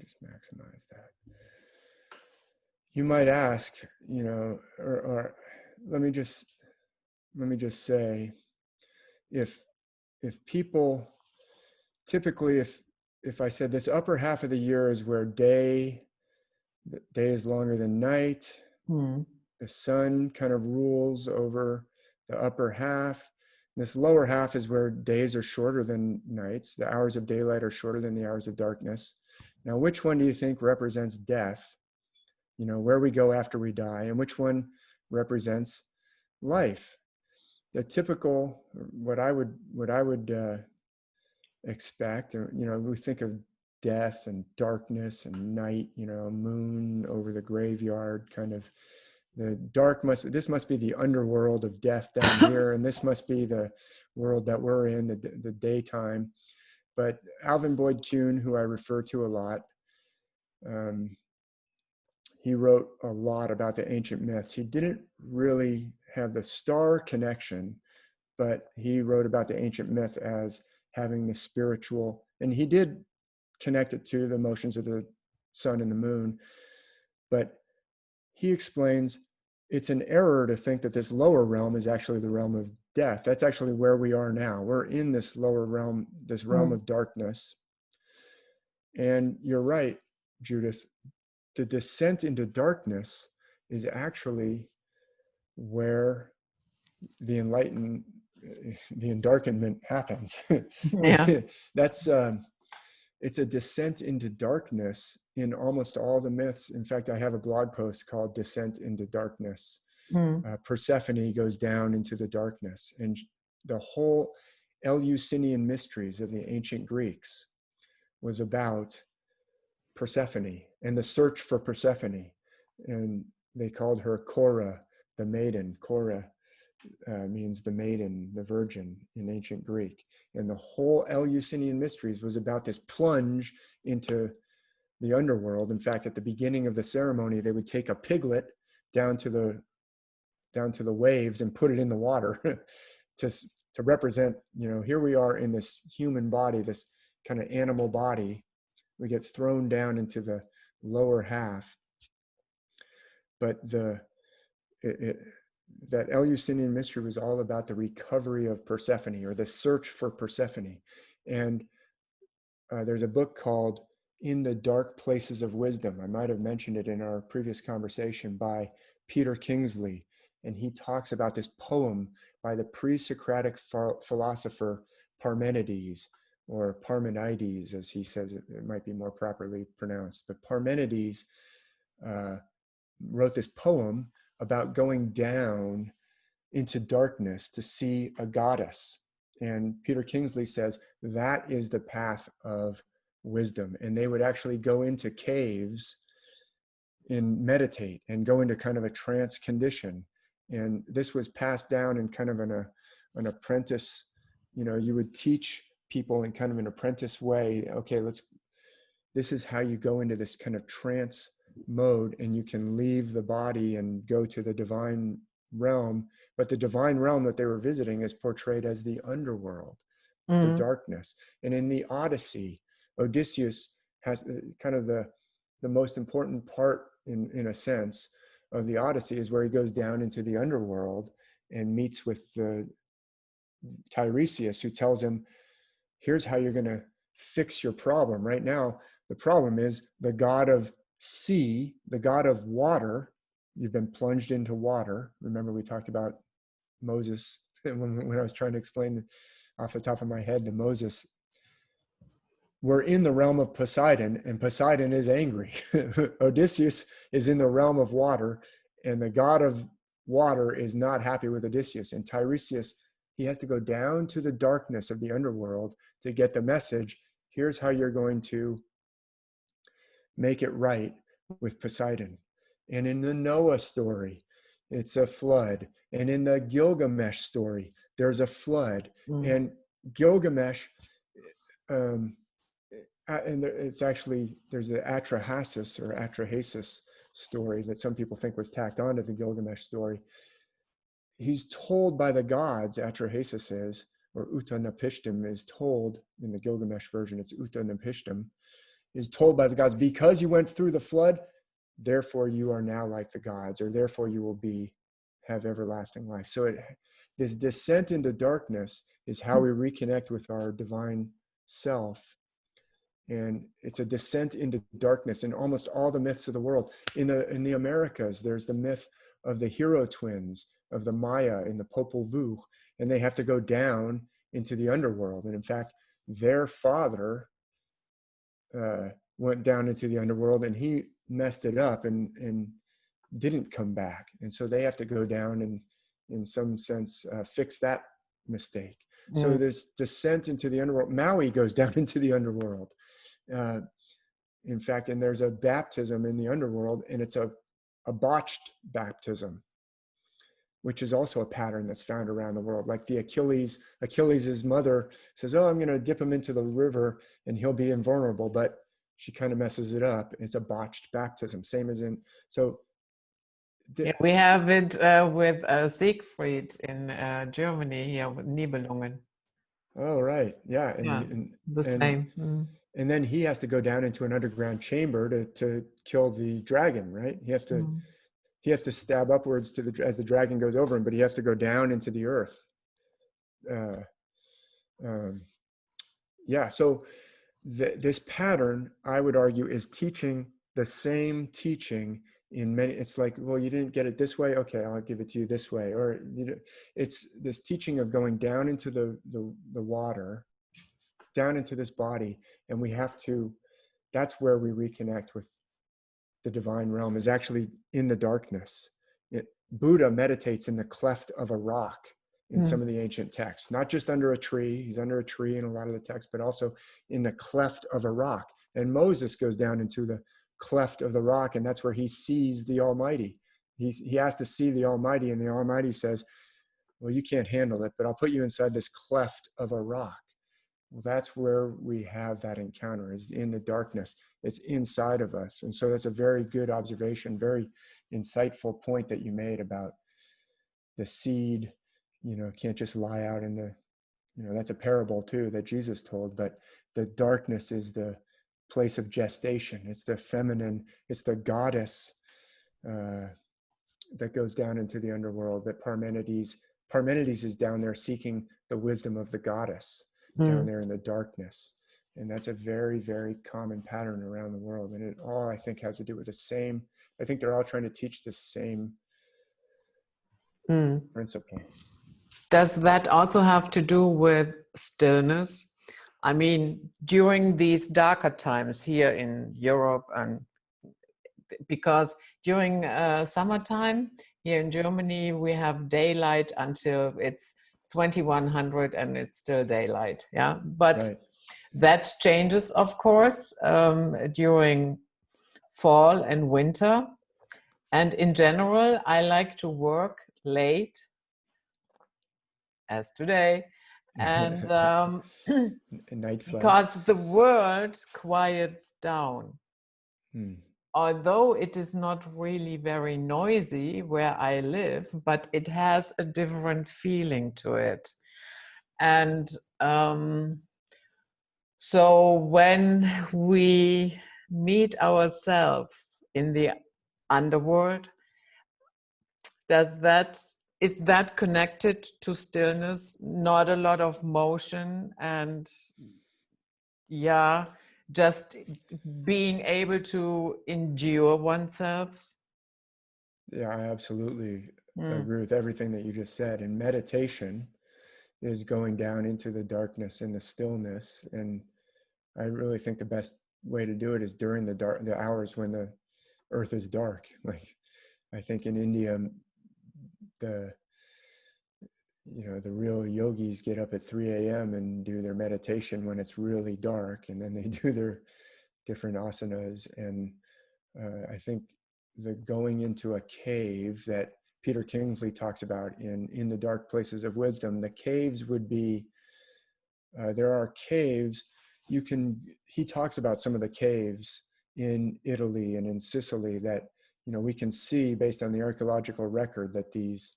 just maximize that. You might ask, or let me just say, if people typically, if I said this upper half of the year is where day is longer than night, the sun kind of rules over the upper half. This lower half is where days are shorter than nights. The hours of daylight are shorter than the hours of darkness. Now, which one do you think represents death? Where we go after we die, and which one represents life? The typical, what I would expect, we think of death and darkness and night, moon over the graveyard, kind of the dark this must be the underworld of death down here, and this must be the world that we're in, the daytime. But Alvin Boyd Kuhn, who I refer to a lot, he wrote a lot about the ancient myths. He didn't really have the star connection, but he wrote about the ancient myth as having the spiritual, and he did connect it to the motions of the sun and the moon. But he explains it's an error to think that this lower realm is actually the realm of death. That's actually where we are now. We're in this lower realm, this realm of darkness. And you're right, Judith. The descent into darkness is actually where the endarkenment happens. Yeah. That's it's a descent into darkness in almost all the myths. In fact, I have a blog post called Descent into Darkness. Persephone goes down into the darkness, and the whole Eleusinian mysteries of the ancient Greeks was about Persephone and the search for Persephone. And they called her Cora, the maiden. Cora means the maiden, the virgin in ancient Greek. And the whole Eleusinian mysteries was about this plunge into the underworld. In fact, at the beginning of the ceremony, they would take a piglet down to the waves and put it in the water to represent, here we are in this human body, this kind of animal body. We get thrown down into the lower half. But that Eleusinian mystery was all about the recovery of Persephone, or the search for Persephone. And there's a book called In the Dark Places of Wisdom. I might have mentioned it in our previous conversation, by Peter Kingsley. And he talks about this poem by the pre-Socratic philosopher Parmenides, or Parmenides, as he says it might be more properly pronounced. But Parmenides wrote this poem about going down into darkness to see a goddess. And Peter Kingsley says that is the path of wisdom. And they would actually go into caves and meditate and go into kind of a trance condition. And this was passed down in kind of an apprentice, you would teach people in kind of an apprentice way. Okay, this is how you go into this kind of trance mode, and you can leave the body and go to the divine realm. But the divine realm that they were visiting is portrayed as the underworld, the darkness. And in the Odyssey, Odysseus has kind of the most important part, in a sense, of the Odyssey is where he goes down into the underworld and meets with Tiresias, who tells him, here's how you're going to fix your problem. Right now, the problem is the god of sea, the god of water. You've been plunged into water. Remember, we talked about Moses when I was trying to explain off the top of my head to Moses. We're in the realm of Poseidon, and Poseidon is angry. Odysseus is in the realm of water, and the god of water is not happy with Odysseus. And Tiresias, he has to go down to the darkness of the underworld to get the message. Here's how you're going to make it right with Poseidon. And in the Noah story, it's a flood. And in the Gilgamesh story, there's a flood. And Gilgamesh, and it's actually, there's the Atrahasis or Atrahasis story that some people think was tacked onto the Gilgamesh story. He's told by the gods, Atrahasis is, or Utanapishtim is told, in the Gilgamesh version, it's Utanapishtim, is told by the gods, because you went through the flood, therefore you are now like the gods, or therefore you will have everlasting life. So this descent into darkness is how we reconnect with our divine self. And it's a descent into darkness in almost all the myths of the world. In the Americas, there's the myth of the hero twins, of the Maya in the Popol Vuh, and they have to go down into the underworld. And in fact, their father went down into the underworld, and he messed it up and didn't come back. And so they have to go down and, in some sense, fix that mistake. So this descent into the underworld, Maui goes down into the underworld. In fact, and there's a baptism in the underworld, and it's a botched baptism, which is also a pattern that's found around the world. Like the Achilles' mother says, oh, I'm going to dip him into the river and he'll be invulnerable, but she kind of messes it up. It's a botched baptism, same as in, so. Yeah, we have it with Siegfried in Germany here with Nibelungen. Oh, right. Yeah. The same. And then he has to go down into an underground chamber to kill the dragon, right? He has to stab upwards as the dragon goes over him, but he has to go down into the earth. So this pattern, I would argue, is teaching the same teaching in many. It's like, well, you didn't get it this way, okay, I'll give it to you this way. Or it's this teaching of going down into the water, down into this body, and that's where we reconnect with the divine realm, is actually in the darkness. Buddha meditates in the cleft of a rock in some of the ancient texts, not just under a tree. He's under a tree in a lot of the texts, but also in the cleft of a rock. And Moses goes down into the cleft of the rock, and that's where he sees the Almighty. He has to see the Almighty, and the Almighty says, well, you can't handle it, but I'll put you inside this cleft of a rock. Well, that's where we have that encounter, is in the darkness. It's inside of us. And so that's a very good observation, very insightful point that you made about the seed, can't just lie out in the, that's a parable too that Jesus told, but the darkness is the place of gestation. It's the feminine, it's the goddess that goes down into the underworld, that Parmenides is down there seeking the wisdom of the goddess down there in the darkness. And that's a very, very common pattern around the world. And it all, I think, has to do with the same, I think they're all trying to teach the same principle. Does that also have to do with stillness? I mean, during these darker times here in Europe, and because during summertime here in Germany, we have daylight until it's 2100 and it's still daylight. Yeah, but Right. that changes, of course, during fall and winter. And in general, I like to work late, as today, and because the world quiets down. Although it is not really very noisy where I live, but it has a different feeling to it. And so when we meet ourselves in the underworld, is that connected to stillness? Not a lot of motion, and just being able to endure oneself. Yeah, I absolutely agree with everything that you just said. And meditation is going down into the darkness and the stillness. And I really think the best way to do it is during the hours when the earth is dark. Like, I think in India, the real yogis get up at 3 a.m. and do their meditation when it's really dark, and then they do their different asanas. And I think the going into a cave that Peter Kingsley talks about in the dark places of wisdom, the caves would be, there are caves, he talks about some of the caves in Italy and in Sicily that, we can see based on the archaeological record that these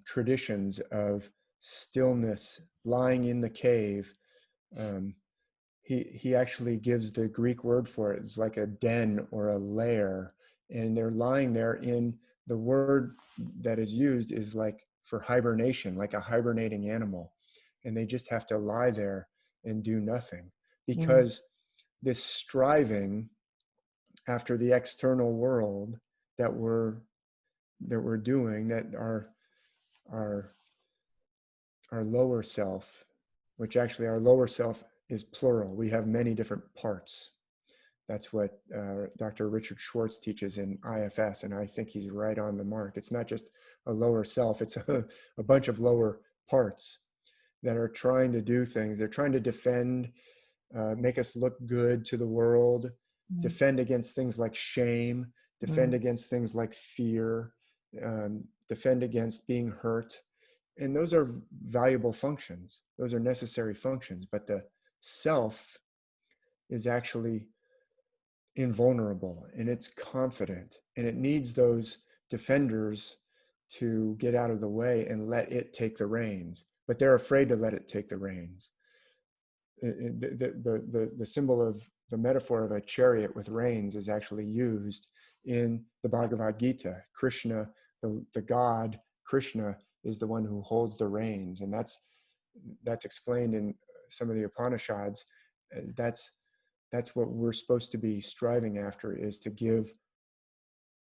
traditions of stillness, lying in the cave, he actually gives the Greek word for it. It's like a den or a lair, and they're lying there in the word that is used is like for hibernation, like a hibernating animal, and they just have to lie there and do nothing because this striving after the external world that we're doing, that our lower self, which actually our lower self is plural. We have many different parts. That's what Dr. Richard Schwartz teaches in IFS, and I think he's right on the mark. It's not just a lower self, it's a bunch of lower parts that are trying to do things. They're trying to defend, make us look good to the world, defend against things like shame, defend against things like fear, defend against being hurt. And those are valuable functions. Those are necessary functions. But the self is actually invulnerable, and it's confident, and it needs those defenders to get out of the way and let it take the reins. But they're afraid to let it take the reins. The symbol of the metaphor of a chariot with reins is actually used in the Bhagavad Gita. Krishna, the God, Krishna, is the one who holds the reins, and that's explained in some of the Upanishads. That's what we're supposed to be striving after, is to give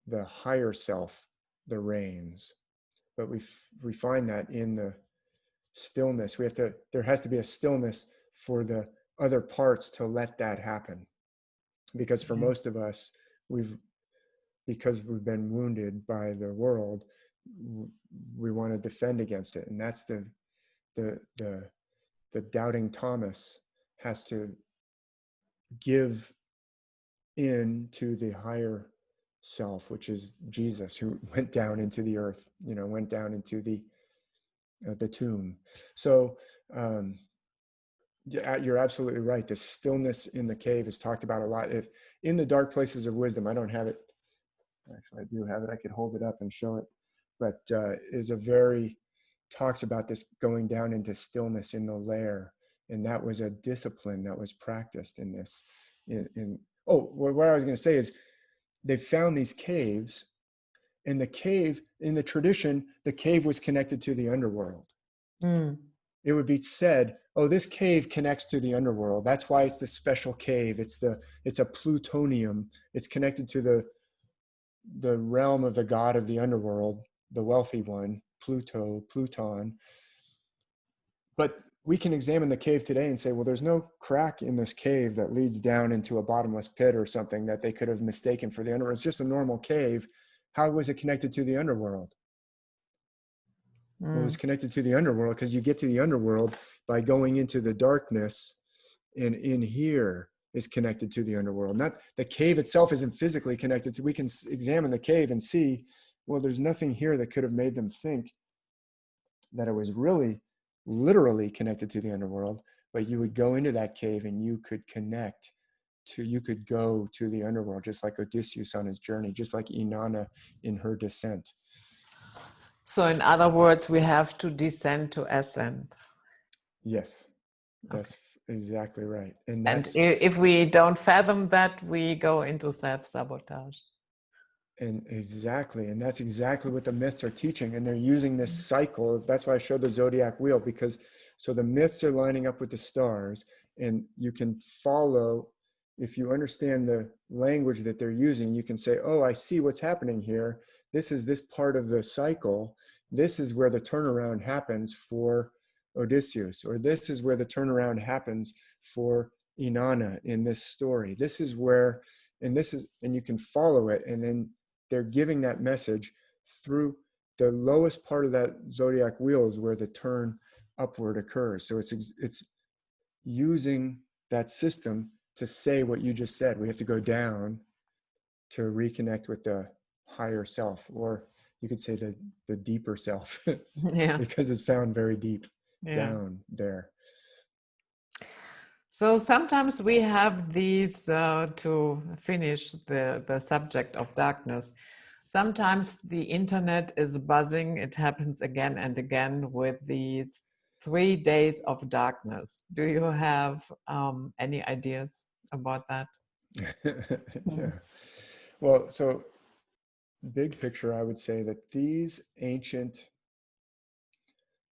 the higher self the reins. But we find that in the stillness. There has to be a stillness for the other parts to let that happen. Because for most of us, because we've been wounded by the world, we want to defend against it. And that's the doubting Thomas has to give in to the higher self, which is Jesus, who went down into the earth, went down into the tomb. So you're absolutely right. The stillness in the cave is talked about a lot. If in the dark places of wisdom, I don't have it. Actually, I do have it. I could hold it up and show it. But talks about this going down into stillness in the lair. And that was a discipline that was practiced in this. What I was going to say is they found these caves, and the cave, in the tradition, the cave was connected to the underworld. It would be said, this cave connects to the underworld. That's why it's the special cave. It's a plutonium. It's connected to the realm of the god of the underworld, the wealthy one, Pluton. But we can examine the cave today and say, well, there's no crack in this cave that leads down into a bottomless pit or something that they could have mistaken for the underworld. It's just a normal cave. How was it connected to the underworld? Well, it was connected to the underworld because you get to the underworld by going into the darkness, and in here is connected to the underworld. Not the cave itself isn't physically connected to. We can examine the cave and see, well, there's nothing here that could have made them think that it was really literally connected to the underworld. But you would go into that cave and you could you could go to the underworld, just like Odysseus on his journey, just like Inanna in her descent. So in other words, we have to descend to ascend. Yes, that's exactly right. And if we don't fathom that, we go into self-sabotage. And that's exactly what the myths are teaching. And they're using this cycle. That's why I showed the zodiac wheel, because so the myths are lining up with the stars, and you can follow. If you understand the language that they're using, you can say, I see what's happening here. This is this part of the cycle. This is where the turnaround happens for Odysseus, or this is where the turnaround happens for Inanna in this story. This is where, and you can follow it. And then they're giving that message through the lowest part of that zodiac wheel is where the turn upward occurs. So it's using that system to say what you just said. We have to go down to reconnect with the higher self, or you could say the deeper self, because it's found very deep down there. So sometimes we have these, to finish the subject of darkness, sometimes the internet is buzzing. It happens again and again with these 3 days of darkness. Do you have any ideas about that? Yeah. Well, so big picture, I would say that these ancient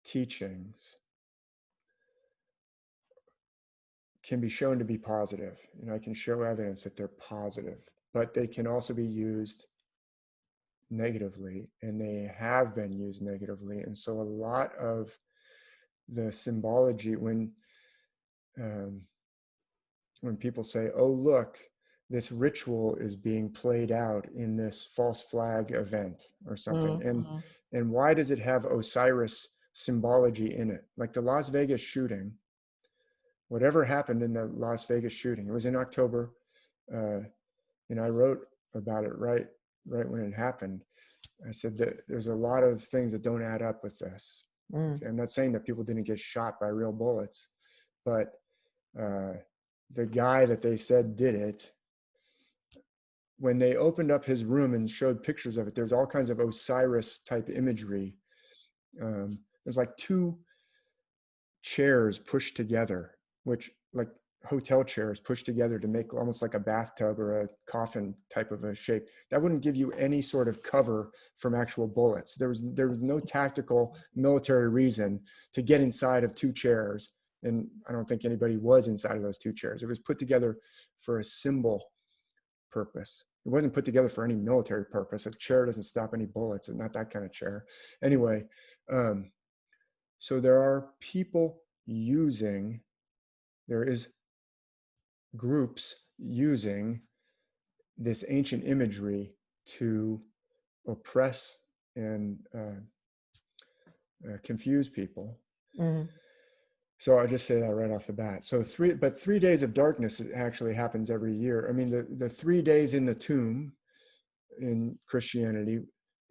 teachings can be shown to be positive. And I can show evidence that they're positive, but they can also be used negatively, and they have been used negatively. And so a lot of the symbology, um, when people say, oh, look, this ritual is being played out in this false flag event or something. Mm-hmm. And why does it have Osiris symbology in it? Like the Las Vegas shooting, whatever happened in the Las Vegas shooting, it was in October. And I wrote about it right when it happened. I said that there's a lot of things that don't add up with this. Okay, I'm not saying that people didn't get shot by real bullets, but the guy that they said did it, when they opened up his room and showed pictures of it, there's all kinds of Osiris type imagery. There's like two chairs pushed together, which like hotel chairs pushed together to make almost like a bathtub or a coffin type of a shape. That wouldn't give you any sort of cover from actual bullets. There was no tactical military reason to get inside of two chairs. And I don't think anybody was inside of those two chairs. It was put together for a symbol purpose. It wasn't put together for any military purpose. A chair doesn't stop any bullets, and not that kind of chair. Anyway, so there are people there is groups using this ancient imagery to oppress and confuse people. So I'll just say that right off the bat. So 3 days of darkness actually happens every year. I mean, the 3 days in the tomb in Christianity,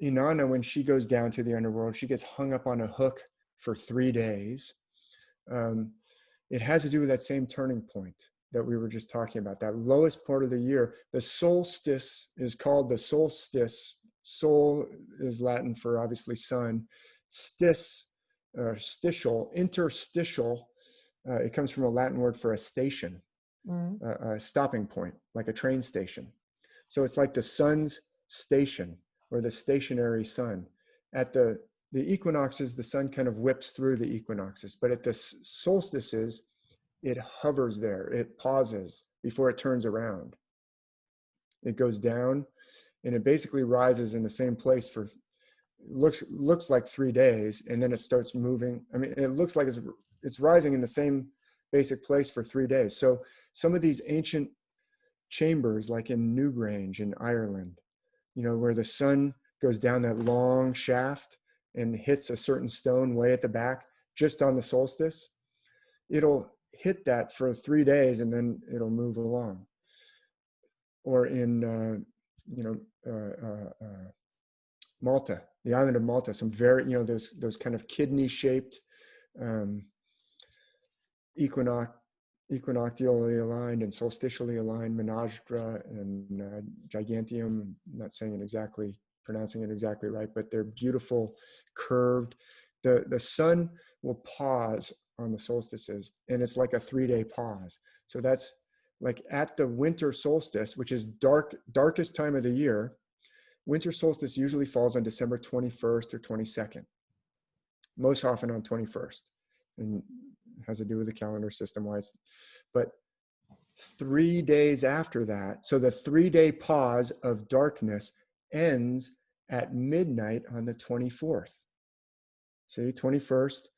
Inanna, when she goes down to the underworld, she gets hung up on a hook for 3 days. It has to do with that same turning point that we were just talking about, that lowest part of the year. The solstice is called the solstice. Sol is Latin for obviously sun. Interstitial, it comes from a Latin word for a station, a stopping point, like a train station. So it's like the sun's station, or the stationary sun. At the equinoxes, the sun kind of whips through the equinoxes, but at the solstices, it hovers there. It pauses before it turns around. It goes down, and it basically rises in the same place for looks like 3 days, and then it starts moving. I mean, it looks like it's rising in the same basic place for 3 days. So some of these ancient chambers, like in Newgrange in Ireland, where the sun goes down that long shaft and hits a certain stone way at the back, just on the solstice, it'll hit that for 3 days and then it'll move along. Or in, Malta, the island of Malta, some very, those kind of kidney-shaped, equinoctially aligned and solstitially aligned Menastra and Gigantium. I'm not saying it exactly, pronouncing it exactly right, but they're beautiful, curved. The sun will pause on the solstices, and it's like a 3-day pause. So that's like at the winter solstice, which is darkest time of the year. Winter solstice usually falls on December 21st or 22nd, most often on 21st, and it has to do with the calendar system wise. But 3 days after that, so the 3-day pause of darkness ends at midnight on the 24th. See, 21st,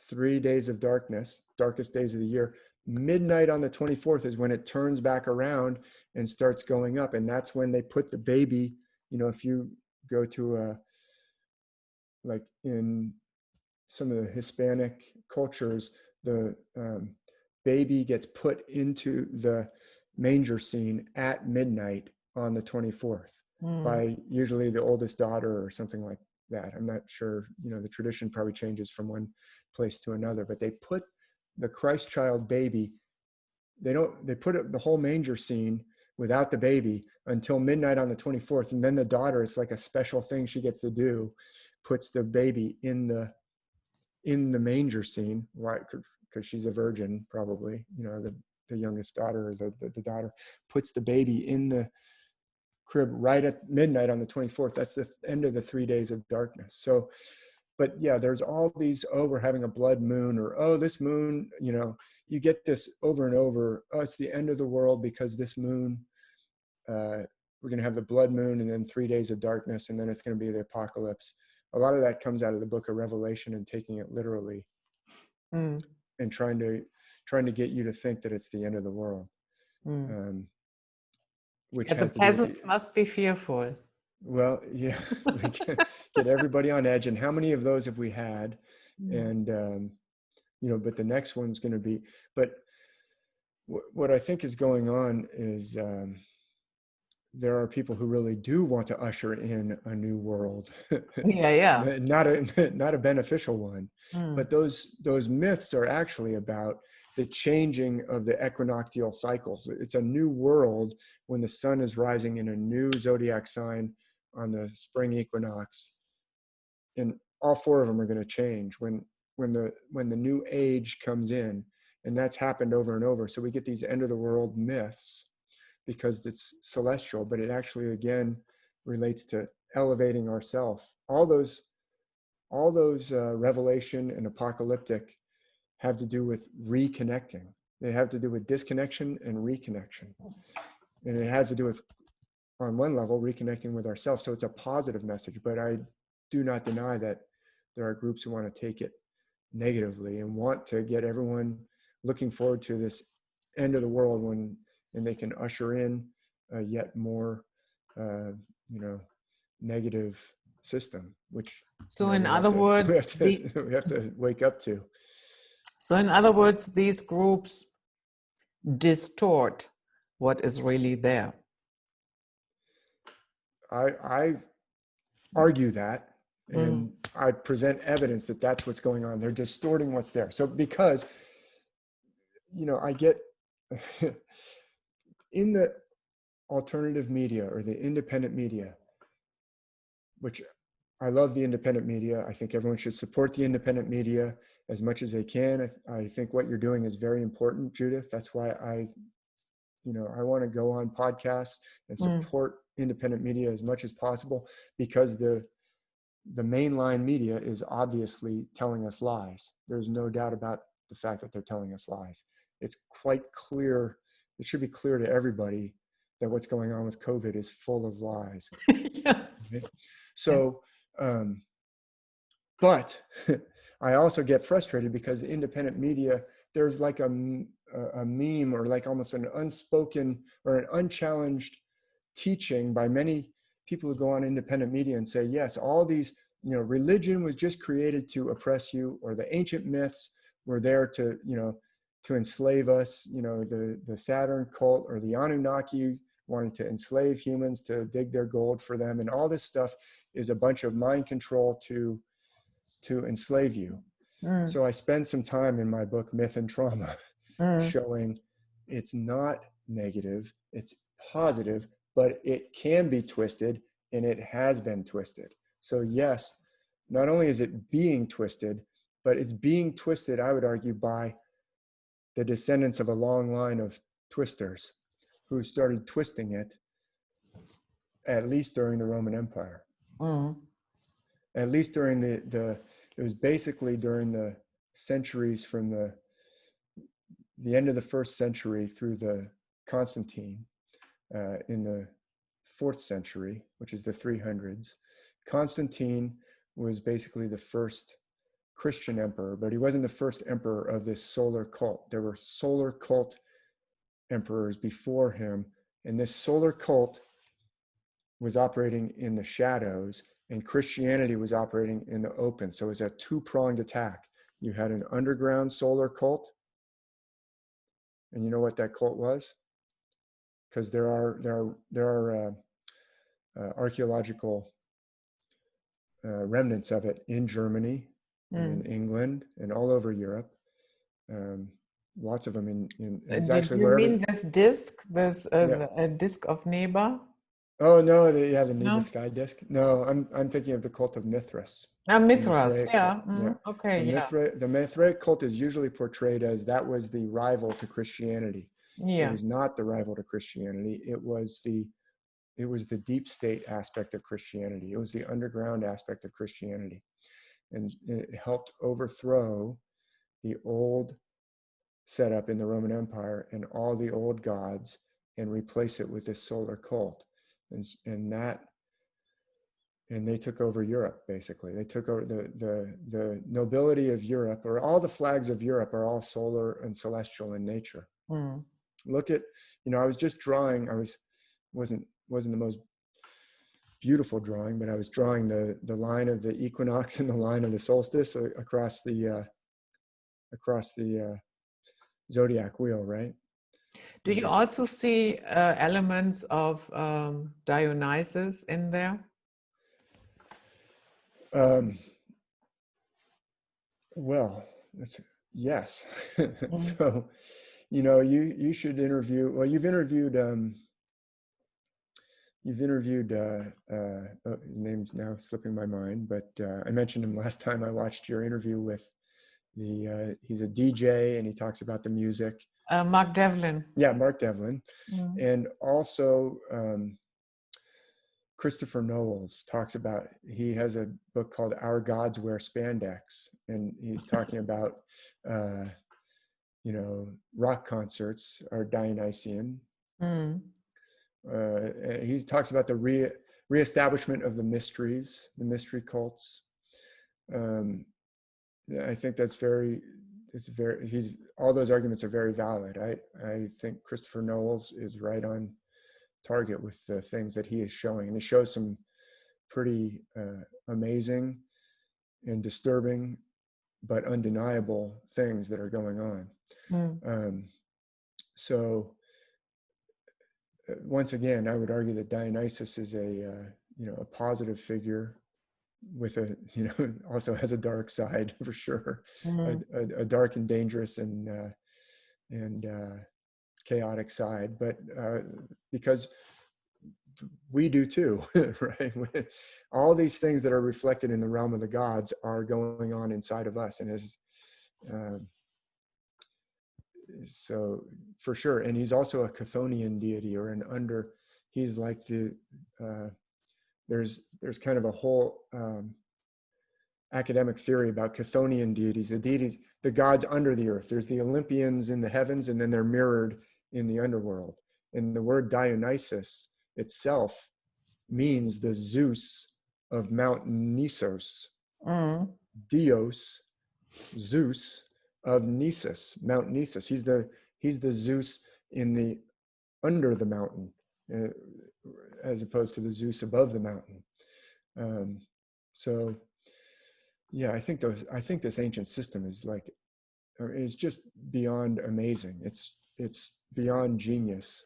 3 days of darkness, darkest days of the year. Midnight on the 24th is when it turns back around and starts going up. And that's when they put the baby, if you go to like in some of the Hispanic cultures, the baby gets put into the manger scene at midnight on the 24th by usually the oldest daughter or something like that. I'm not sure, the tradition probably changes from one place to another, but they put the Christ child baby, they put the whole manger scene without the baby until midnight on the 24th. And then the daughter, it's like a special thing she gets to do, puts the baby in the in the manger scene. Why? Because she's a virgin, probably. You know, the youngest daughter, or the daughter, puts the baby in the crib right at midnight on the 24th. That's the end of the 3 days of darkness. So, but yeah, there's all these, oh, we're having a blood moon, or, oh, this moon, you know, you get this over and over. Oh, it's the end of the world because this moon, we're going to have the blood moon and then 3 days of darkness, and then it's going to be the apocalypse. A lot of that comes out of the book of Revelation and taking it literally, and trying to get you to think that it's the end of the world. Which Yeah, the has to do with peasants must be fearful. Well, yeah, we can get everybody on edge. And how many of those have we had? And, you know, but the next one's going to be, but what I think is going on is there are people who really do want to usher in a new world. Yeah. not a beneficial one. But those myths are actually about the changing of the equinoctial cycles. It's a new world when the sun is rising in a new zodiac sign on the spring equinox, and all four of them are going to change when the new age comes in, and that's happened over and over. So we get these end of the world myths because it's celestial, but it actually again relates to elevating ourself. All those revelation and apocalyptic have to do with reconnecting. They have to do with disconnection and reconnection, and it has to do with, on one level, reconnecting with ourselves. So it's a positive message, but I do not deny that there are groups who want to take it negatively and want to get everyone looking forward to this end of the world and they can usher in a yet more, you know, negative system, which, So you know, in other words, we have to wake up to. So in other words, these groups distort what is really there. I argue that, and I present evidence that that's what's going on. They're distorting what's there. So because, you know, I get in the alternative media or the independent media, which I love the independent media. I think everyone should support the independent media as much as they can. I think what you're doing is very important, Judith. That's why I want to go on podcasts and support independent media as much as possible, because the mainline media is obviously telling us lies. There's no doubt about the fact that they're telling us lies. It's quite clear. It should be clear to everybody that what's going on with COVID is full of lies. Yeah. Okay? So, but I also get frustrated because independent media, there's like a meme, or like almost an unspoken or an unchallenged teaching by many people who go on independent media and say, yes, all these, you know, religion was just created to oppress you, or the ancient myths were there to, you know, to enslave us. You know, the Saturn cult or the Anunnaki wanted to enslave humans to dig their gold for them. And all this stuff is a bunch of mind control to enslave you. So I spend some time in my book, Myth and Trauma, showing it's not negative, it's positive, but it can be twisted, and it has been twisted. So yes, not only is it being twisted, but it's being twisted, I would argue, by the descendants of a long line of twisters who started twisting it, at least during the Roman Empire. At least during it was basically during the centuries from the end of the first century through the Constantine in the 4th century, which is the 300s. Constantine was basically the first Christian emperor, but he wasn't the first emperor of this solar cult. There were solar cult emperors before him, and this solar cult was operating in the shadows, and Christianity was operating in the open. So it was a two-pronged attack. You had an underground solar cult, and you know what that cult was? Because there are archaeological remnants of it in Germany and in England and all over Europe. Lots of them in it's Did actually you wherever. mean this disc, this Yeah. a disc of Neba? Oh no, the need the No? sky disc. No, I'm thinking of the cult of Mithras, the Mithras, Mithraic cult. yeah. Yeah, Okay, yeah. The Mithraic cult is usually portrayed as that was the rival to Christianity. It Yeah. was not the rival to Christianity. It was the deep state aspect of Christianity. It was the underground aspect of Christianity, and it helped overthrow the old setup in the Roman Empire and all the old gods and replace it with this solar cult. And they took over Europe, basically. They took over the nobility of Europe, or all the flags of Europe are all solar and celestial in nature. Mm. Look at, I was just drawing, wasn't the most beautiful drawing, but I was drawing the line of the equinox and the line of the solstice across the zodiac wheel, right? Do you also see elements of Dionysus in there? Well, yes. Mm. So, you should interview. Well, you've interviewed. His name's now slipping my mind, but I mentioned him last time I watched your interview with he's a DJ and he talks about the music. Mark Devlin. Yeah, Mark Devlin, and also Christopher Knowles talks about, he has a book called Our Gods Wear Spandex, and he's talking about, rock concerts are Dionysian. He talks about the reestablishment of the mysteries, the mystery cults. I think all those arguments are very valid. I think Christopher Knowles is right on target with the things that he is showing, and he shows some pretty amazing and disturbing but undeniable things that are going on. So once again, I would argue that Dionysus is a positive figure with also has a dark side for sure, a dark and dangerous and chaotic side, but because we do too, right? All these things that are reflected in the realm of the gods are going on inside of us, and so for sure. And he's also a Chthonian deity, or he's like there's kind of a whole academic theory about Chthonian deities, the gods under the earth. There's the Olympians in the heavens, and then they're mirrored in the underworld. And the word Dionysus itself means the Zeus of Mount Nissos. Dios, Zeus of Nissus, Mount Nissus. He's the Zeus under the mountain, as opposed to the Zeus above the mountain. So yeah, I think this ancient system is just beyond amazing. It's beyond genius,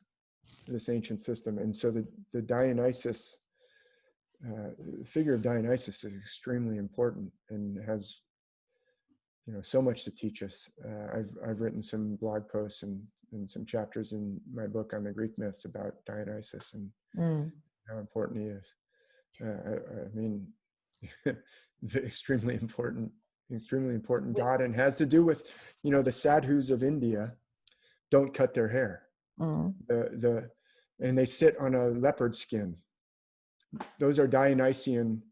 this ancient system. And so the Dionysus figure of Dionysus is extremely important and has so much to teach us. I've written some blog posts and some chapters in my book on the Greek myths about Dionysus and how important he is. I mean, extremely important god, and has to do with the sadhus of India don't cut their hair. And they sit on a leopard skin. Those are Dionysian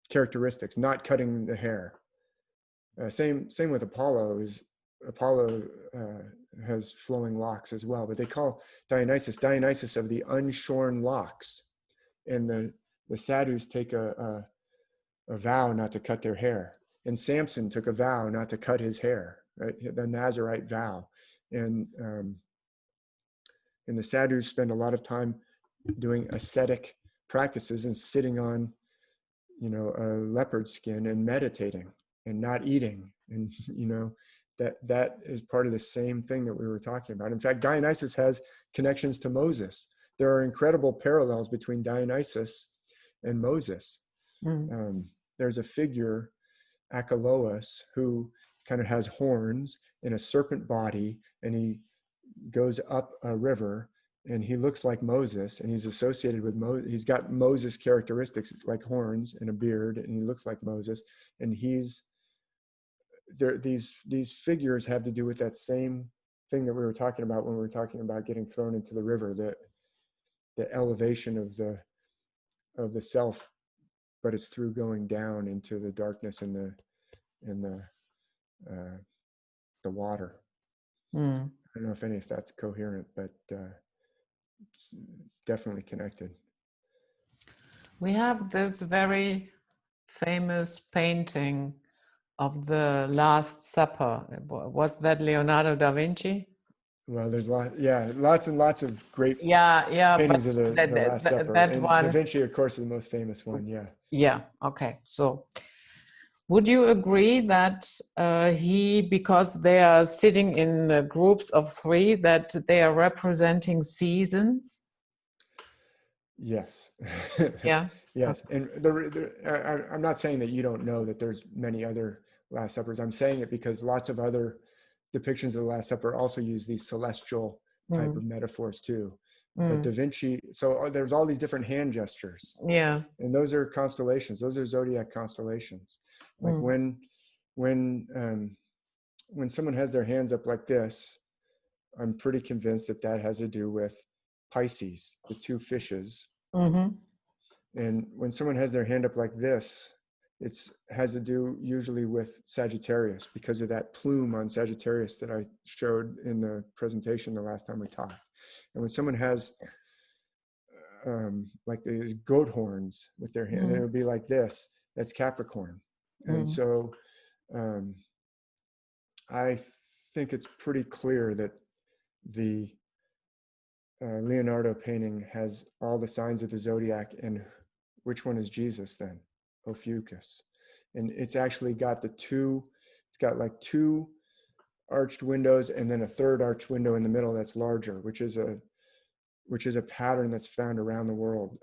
characteristics, not cutting the hair. Same with Apollo. Apollo has flowing locks as well, but they call Dionysus of the unshorn locks. And the sadhus take a vow not to cut their hair. And Samson took a vow not to cut his hair, right? The Nazarite vow. And the sadhus spend a lot of time doing ascetic practices and sitting on, a leopard skin and meditating and not eating. And, that is part of the same thing that we were talking about. In fact, Dionysus has connections to Moses. There are incredible parallels between Dionysus and Moses. There's a figure, Achelous, who kind of has horns and a serpent body, and he goes up a river, and he looks like Moses, and he's associated with he's got Moses characteristics, like horns and a beard, and he looks like Moses. And he's there. These figures have to do with that same thing that we were talking about when we were talking about getting thrown into the river, the elevation of the self, but it's through going down into the darkness and the water. Mm. I don't know if any of that's coherent, but definitely connected. We have this very famous painting of the Last Supper. Was that Leonardo da Vinci? Well, there's lots and lots of great Yeah, paintings but of the Last Supper, that and Da one. Vinci, of course, is the most famous one. Yeah. Yeah. Okay. So, would you agree that because they are sitting in groups of three, that they are representing seasons? Yes. Yeah. Yes. And I'm not saying that you don't know that there's many other Last Suppers. I'm saying it because lots of other depictions of the Last Supper also use these celestial type of metaphors too. But Da Vinci, so there's all these different hand gestures. Yeah. And those are constellations. Those are zodiac constellations. Like when someone has their hands up like this, I'm pretty convinced that has to do with Pisces, the two fishes. Mm-hmm. And when someone has their hand up like this, it has to do usually with Sagittarius, because of that plume on Sagittarius that I showed in the presentation the last time we talked. And when someone has like these goat horns with their hand, it would be like this, that's Capricorn. And so I think it's pretty clear that the Leonardo painting has all the signs of the zodiac. And which one is Jesus then? Ophiuchus. And it's actually got it's got like two arched windows and then a third arched window in the middle that's larger, which is a pattern that's found around the world.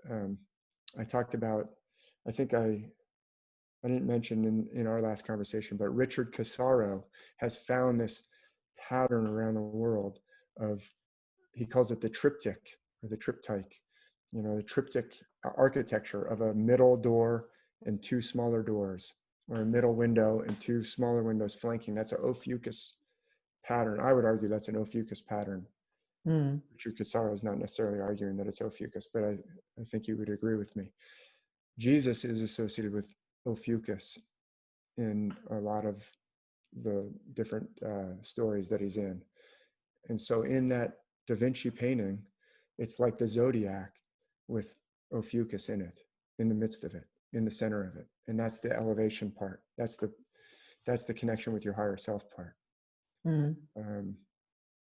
I talked about, I think I didn't mention in our last conversation, but Richard Casaro has found this pattern around the world of, he calls it the triptych or the triptych, the triptych architecture of a middle door and two smaller doors, or a middle window and two smaller windows flanking. That's an Ophiuchus pattern. I would argue that's an Ophiuchus pattern. Richard Casaro is not necessarily arguing that it's Ophiuchus, but I think he would agree with me. Jesus is associated with Ophiuchus in a lot of the different stories that he's in. And so in that Da Vinci painting, it's like the zodiac with Ophiuchus in it, in the midst of it, in the center of it. And that's the elevation part. That's the connection with your higher self part.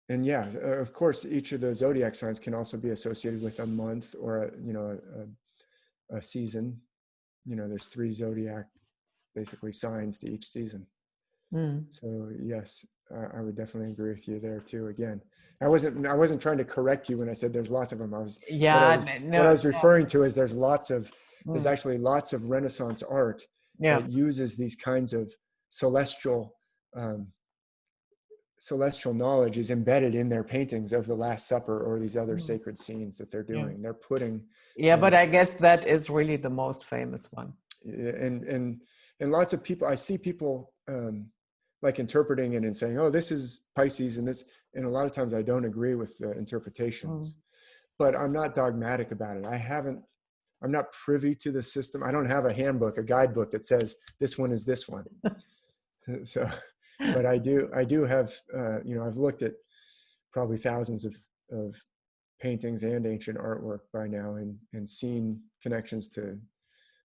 And yeah, of course, each of the zodiac signs can also be associated with a month or a season. There's 3 zodiac basically signs to each season. So yes, I would definitely agree with you there too. Again, I wasn't trying to correct you when I said there's lots of them. What I was referring to is there's actually lots of Renaissance art that uses these kinds of celestial knowledge is embedded in their paintings of the Last Supper or these other sacred scenes that they're doing. They're putting. But I guess that is really the most famous one. And lots of people, I see people like interpreting it and saying, oh, this is Pisces and this, and a lot of times I don't agree with the interpretations, but I'm not dogmatic about it. I'm not privy to the system. I don't have a handbook, a guidebook that says this one is this one. So, but I do have, I've looked at probably thousands of paintings and ancient artwork by now and seen connections to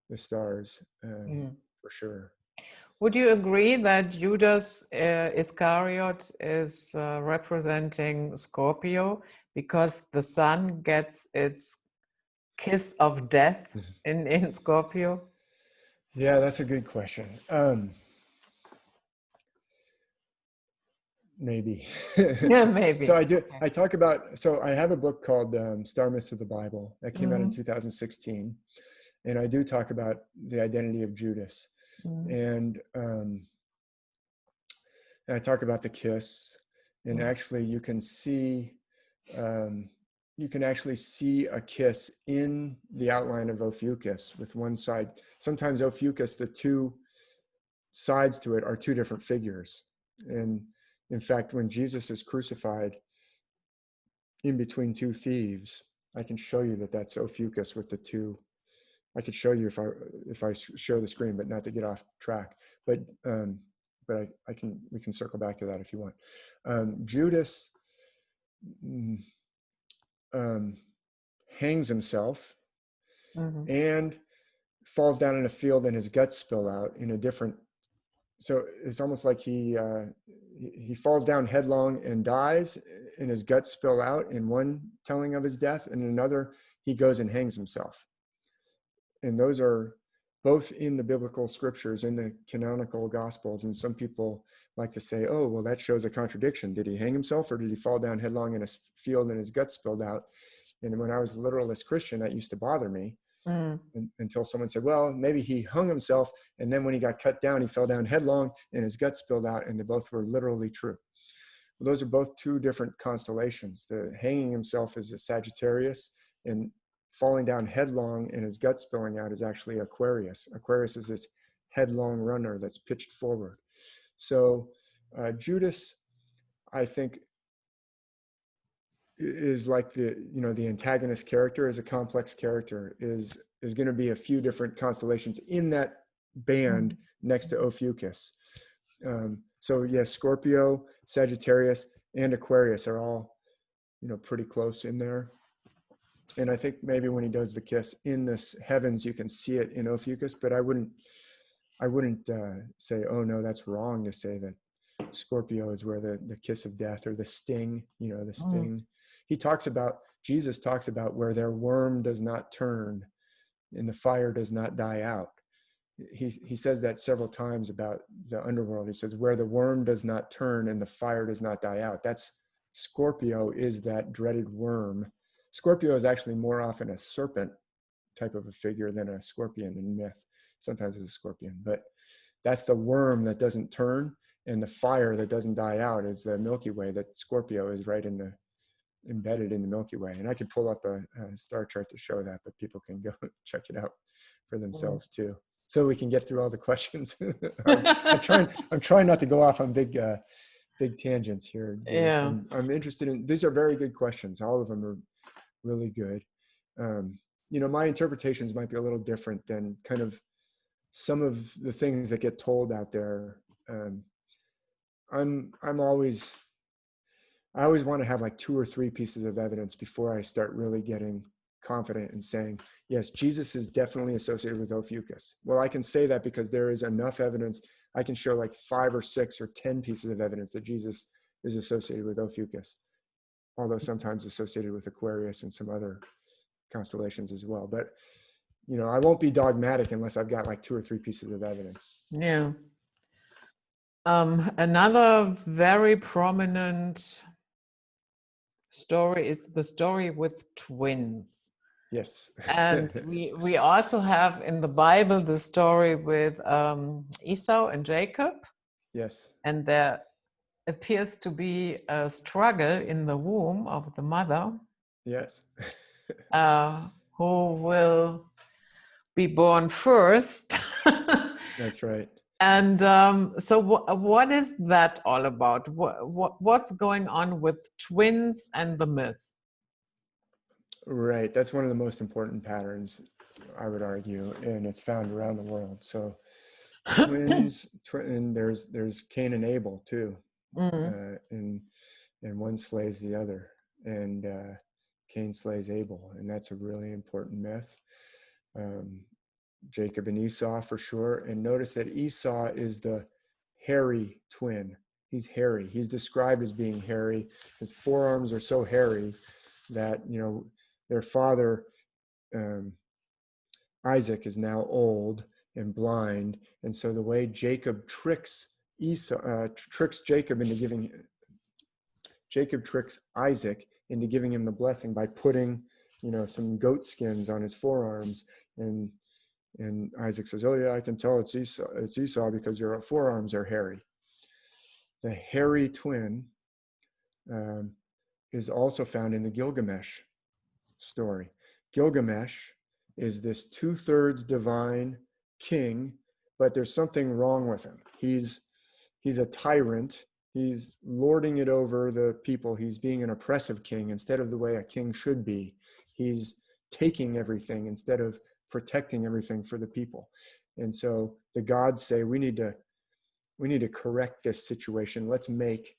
the stars for sure. Would you agree that Judas Iscariot is representing Scorpio because the sun gets its kiss of death in Scorpio? Yeah, that's a good question. Maybe. Yeah, maybe. So I do. Okay. I talk about. So I have a book called Star Myths of the Bible that came out in 2016, and I do talk about the identity of Judas, and I talk about the kiss, and actually you can see you can actually see a kiss in the outline of Ophiuchus with one side. Sometimes Ophiuchus, the two sides to it are two different figures. And in fact, when Jesus is crucified in between two thieves, I can show you that that's Ophiuchus with the two. I could show you if I share the screen, but not to get off track. But we can circle back to that if you want. Judas hangs himself and falls down in a field, and his guts spill out in a different. So it's almost like he falls down headlong and dies, and his guts spill out in one telling of his death, and in another he goes and hangs himself. And those are both in the biblical scriptures, in the canonical gospels. And some people like to say, oh, well, that shows a contradiction. Did he hang himself, or did he fall down headlong in a field and his guts spilled out? And when I was a literalist Christian, that used to bother me until someone said, well, maybe he hung himself, and then when he got cut down, he fell down headlong and his guts spilled out, and they both were literally true. Well, those are both two different constellations. The hanging himself is a Sagittarius, and falling down headlong and his gut spilling out is actually Aquarius. Aquarius is this headlong runner that's pitched forward. So Judas, I think, is like the antagonist character, is a complex character, is going to be a few different constellations in that band next to Ophiuchus. So yes, Scorpio, Sagittarius, and Aquarius are all pretty close in there. And I think maybe when he does the kiss in this heavens, you can see it in Ophiuchus, but I wouldn't say, oh no, that's wrong to say that Scorpio is where the kiss of death, or the sting, the sting. Jesus talks about where their worm does not turn and the fire does not die out. He says that several times about the underworld. He says, where the worm does not turn and the fire does not die out. That's Scorpio, is that dreaded worm. Scorpio is actually more often a serpent type of a figure than a scorpion in myth. Sometimes it's a scorpion, but that's the worm that doesn't turn, and the fire that doesn't die out is the Milky Way. That Scorpio is right embedded in the Milky Way. And I could pull up a star chart to show that, but people can go check it out for themselves too. So we can get through all the questions. I'm trying not to go off on big tangents here. Yeah. I'm interested in, these are very good questions. All of them are really good. My interpretations might be a little different than kind of some of the things that get told out there. I always want to have like 2 or 3 pieces of evidence before I start really getting confident and saying, yes, Jesus is definitely associated with Ophiuchus. Well, I can say that because there is enough evidence. I can show like 5 or 6 or 10 pieces of evidence that Jesus is associated with Ophiuchus, although sometimes associated with Aquarius and some other constellations as well. But, I won't be dogmatic unless I've got like 2 or 3 pieces of evidence. Yeah. Another very prominent story is the story with twins. Yes. And we also have in the Bible the story with Esau and Jacob. Yes. And there appears to be a struggle in the womb of the mother. Yes. Who will be born first. That's right. And so what is that all about? What's going on with twins and the myth? Right. That's one of the most important patterns, I would argue, and it's found around the world. So twins, and there's Cain and Abel too. And one slays the other, and Cain slays Abel, and that's a really important myth. Jacob and Esau for sure. And notice that Esau is the hairy twin. He's hairy. He's described as being hairy. His forearms are so hairy that, their father, Isaac, is now old and blind. And so the way Jacob tricks Jacob tricks Isaac into giving him the blessing by putting, some goat skins on his forearms. And Isaac says, oh yeah, I can tell it's Esau because your forearms are hairy. The hairy twin is also found in the Gilgamesh story. Gilgamesh is this 2/3 divine king, but there's something wrong with him. He's a tyrant. He's lording it over the people. He's being an oppressive king instead of the way a king should be. He's taking everything instead of protecting everything for the people. And so the gods say, we need to correct this situation. Let's make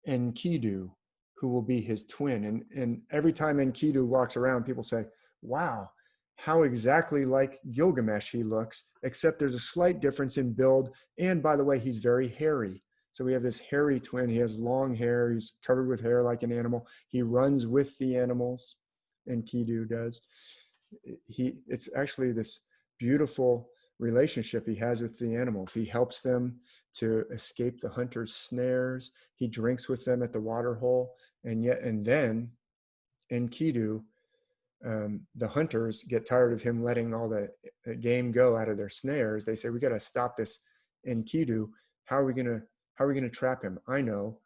Enkidu, who will be his twin. And every time Enkidu walks around, people say, wow, how exactly like Gilgamesh he looks, except there's a slight difference in build. And by the way, he's very hairy. So we have this hairy twin. He has long hair. He's covered with hair like an animal. He runs with the animals. Enkidu does. It's actually this beautiful relationship he has with the animals. He helps them to escape the hunter's snares. He drinks with them at the water hole. And then Enkidu, the hunters get tired of him letting all the game go out of their snares. They say, we got to stop this Enkidu. How are we going to trap him? I know.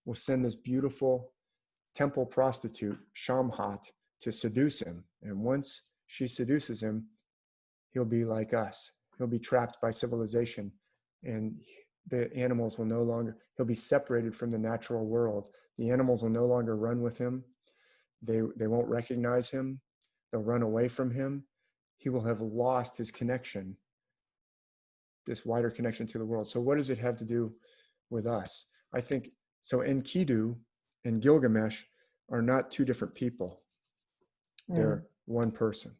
We'll send this beautiful temple prostitute, Shamhat, to seduce him. And once she seduces him, he'll be like us. He'll be trapped by civilization, and the animals will no longer, he'll be separated from the natural world. The animals will no longer run with him. They won't recognize him. They'll run away from him. He will have lost his connection, this wider connection to the world. So what does it have to do with us? I think, so Enkidu and Gilgamesh are not two different people. They're one person.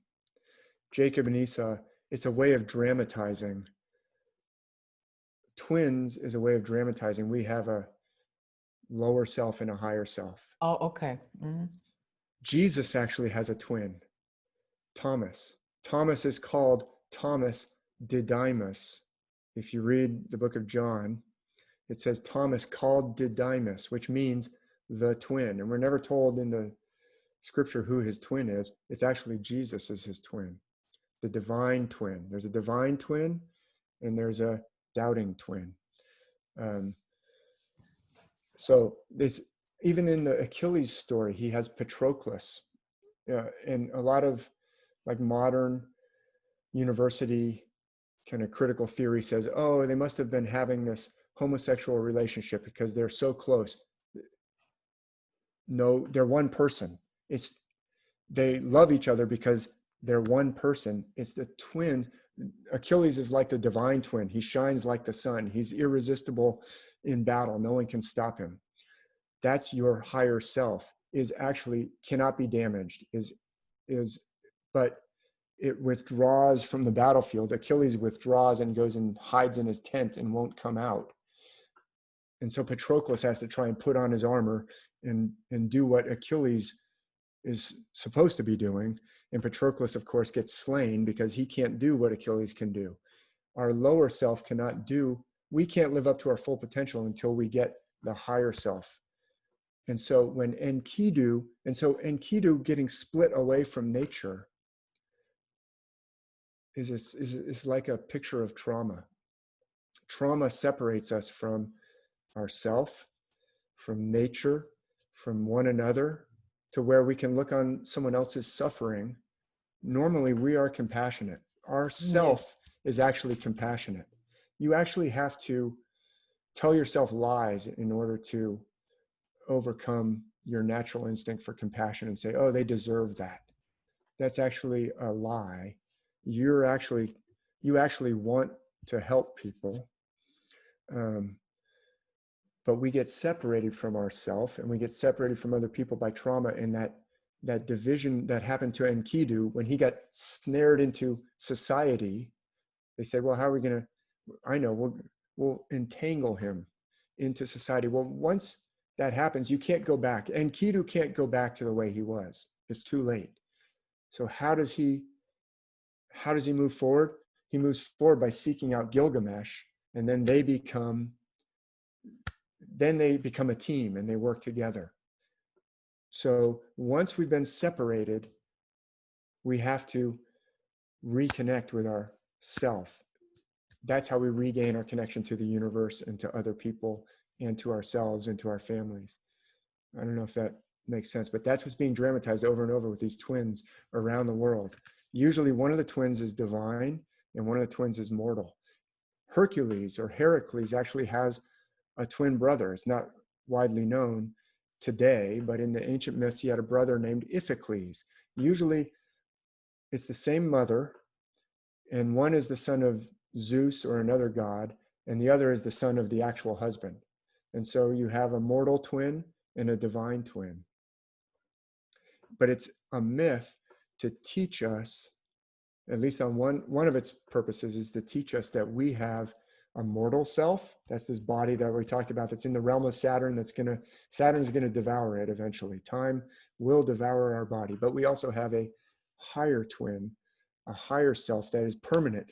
Jacob and Esau, it's a way of dramatizing. Twins is a way of dramatizing. We have a lower self and a higher self. Oh, okay. Jesus actually has a twin, Thomas. Thomas is called Thomas Didymus. If you read the book of John, it says Thomas called Didymus, which means the twin. And we're never told in the scripture who his twin is. It's actually Jesus is his twin, the divine twin. There's a divine twin and there's a doubting twin. So this, even in the Achilles story, he has Patroclus. And a lot of like modern university kind of critical theory says, oh, they must have been having this homosexual relationship because they're so close. No, they're one person. They love each other because they're one person. It's the twins. Achilles is like the divine twin. He shines like the sun. He's irresistible in battle. No one can stop him. That's your higher self, is actually cannot be damaged, but it withdraws from the battlefield. Achilles withdraws and goes and hides in his tent and won't come out. And so Patroclus has to try and put on his armor and do what Achilles is supposed to be doing. And Patroclus, of course, gets slain because he can't do what Achilles can do. Our lower self cannot do, we can't live up to our full potential until we get the higher self. And so when Enkidu getting split away from nature is like a picture of trauma. Trauma separates us from ourself, from nature, from one another, to where we can look on someone else's suffering. Normally, we are compassionate. Our self is actually compassionate. You actually have to tell yourself lies in order to overcome your natural instinct for compassion and say, oh, they deserve that. That's actually a lie. You actually want to help people. But we get separated from ourself and we get separated from other people by trauma, and that division that happened to Enkidu when he got snared into society. They said, well, how are we going to, I know, we'll entangle him into society. Well, once that happens, you can't go back. Enkidu can't go back to the way he was. It's too late. So how does he move forward? He moves forward by seeking out Gilgamesh, and then they become a team and they work together. So once we've been separated, we have to reconnect with our self. That's how we regain our connection to the universe and to other people and to ourselves and to our families. I don't know if that makes sense. But that's what's being dramatized over and over with these twins around the world. Usually one of the twins is divine and one of the twins is mortal. Hercules or Heracles actually has a twin brother. It's not widely known today, but in the ancient myths, he had a brother named Iphicles. Usually it's the same mother, and one is the son of Zeus or another god, and the other is the son of the actual husband. And so you have a mortal twin and a divine twin. But it's a myth to teach us, at least on one of its purposes, is to teach us that we have a mortal self. That's this body that we talked about that's in the realm of Saturn. Saturn's gonna devour it eventually. Time will devour our body, but we also have a higher twin, a higher self that is permanent.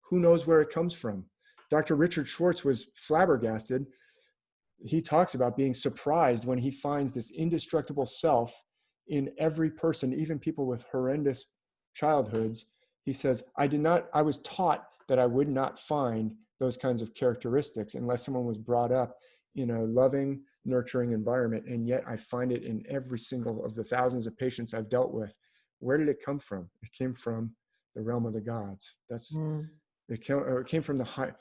Who knows where it comes from? Dr. Richard Schwartz was flabbergasted. He talks about being surprised when he finds this indestructible self in every person, even people with horrendous childhoods. He says, I was taught that I would not find those kinds of characteristics unless someone was brought up in a loving, nurturing environment. And yet I find it in every single of the thousands of patients I've dealt with. Where did it come from? It came from the realm of the gods. It came from the high.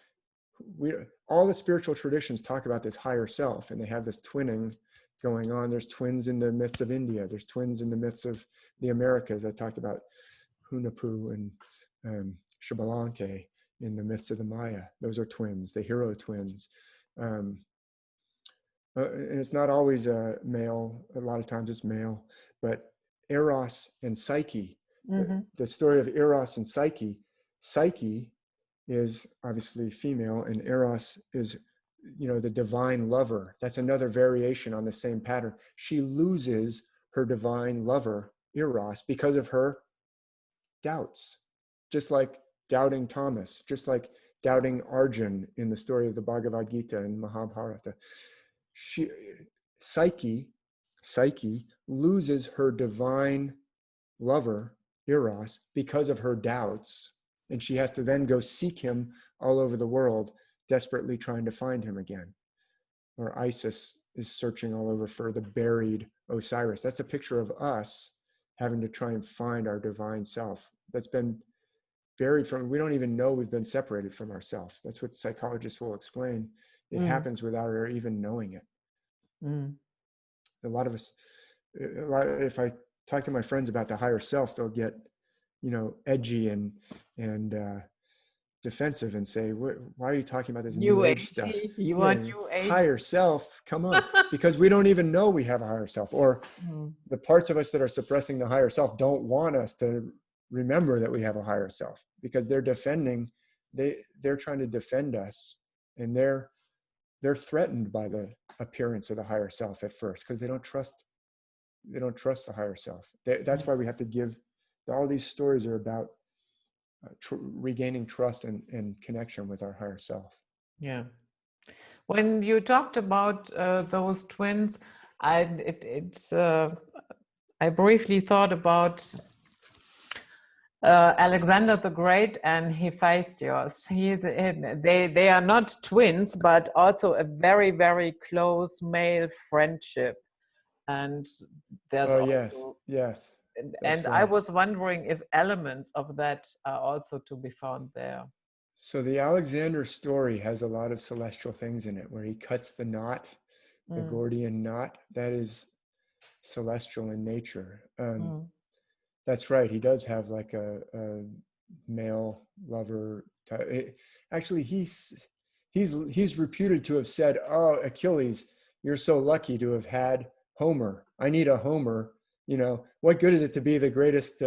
All the spiritual traditions talk about this higher self, and they have this twinning going on. There's twins in the myths of India. There's twins in the myths of the Americas. I talked about Hunapu and Xbalanque in the myths of the Maya. Those are twins, the hero twins. And it's not always male. A lot of times it's male. But Eros and Psyche, the story of Eros and Psyche. Psyche is obviously female, and Eros is, the divine lover. That's another variation on the same pattern. She loses her divine lover, Eros, because of her doubts, just like doubting Thomas, just like doubting Arjun in the story of the Bhagavad Gita and Mahabharata. Psyche loses her divine lover, Eros, because of her doubts. And she has to then go seek him all over the world, desperately trying to find him again. Or Isis is searching all over for the buried Osiris. That's a picture of us having to try and find our divine self that's been buried from. We don't even know we've been separated from ourselves. That's what psychologists will explain. It happens without our even knowing it. A lot of us, if I talk to my friends about the higher self, they'll get, edgy and defensive and say, why are you talking about this new age stuff? You want new age? Higher self, come on. Because we don't even know we have a higher self, or the parts of us that are suppressing the higher self don't want us to remember that we have a higher self, because they're trying to defend us, and they're threatened by the appearance of the higher self at first, because they don't trust the higher self. That's why we have to give. All these stories are about regaining trust and connection with our higher self. Yeah. When you talked about those twins, I briefly thought about Alexander the Great and Hephaestus. They are not twins, but also a very, very close male friendship. And there's yes. And right. I was wondering if elements of that are also to be found there. So the Alexander story has a lot of celestial things in it, where he cuts the knot, the Gordian knot. That is celestial in nature. That's right. He does have like a male lover. Actually, he's reputed to have said, "Oh, Achilles, you're so lucky to have had Homer. I need a Homer. What good is it to be the greatest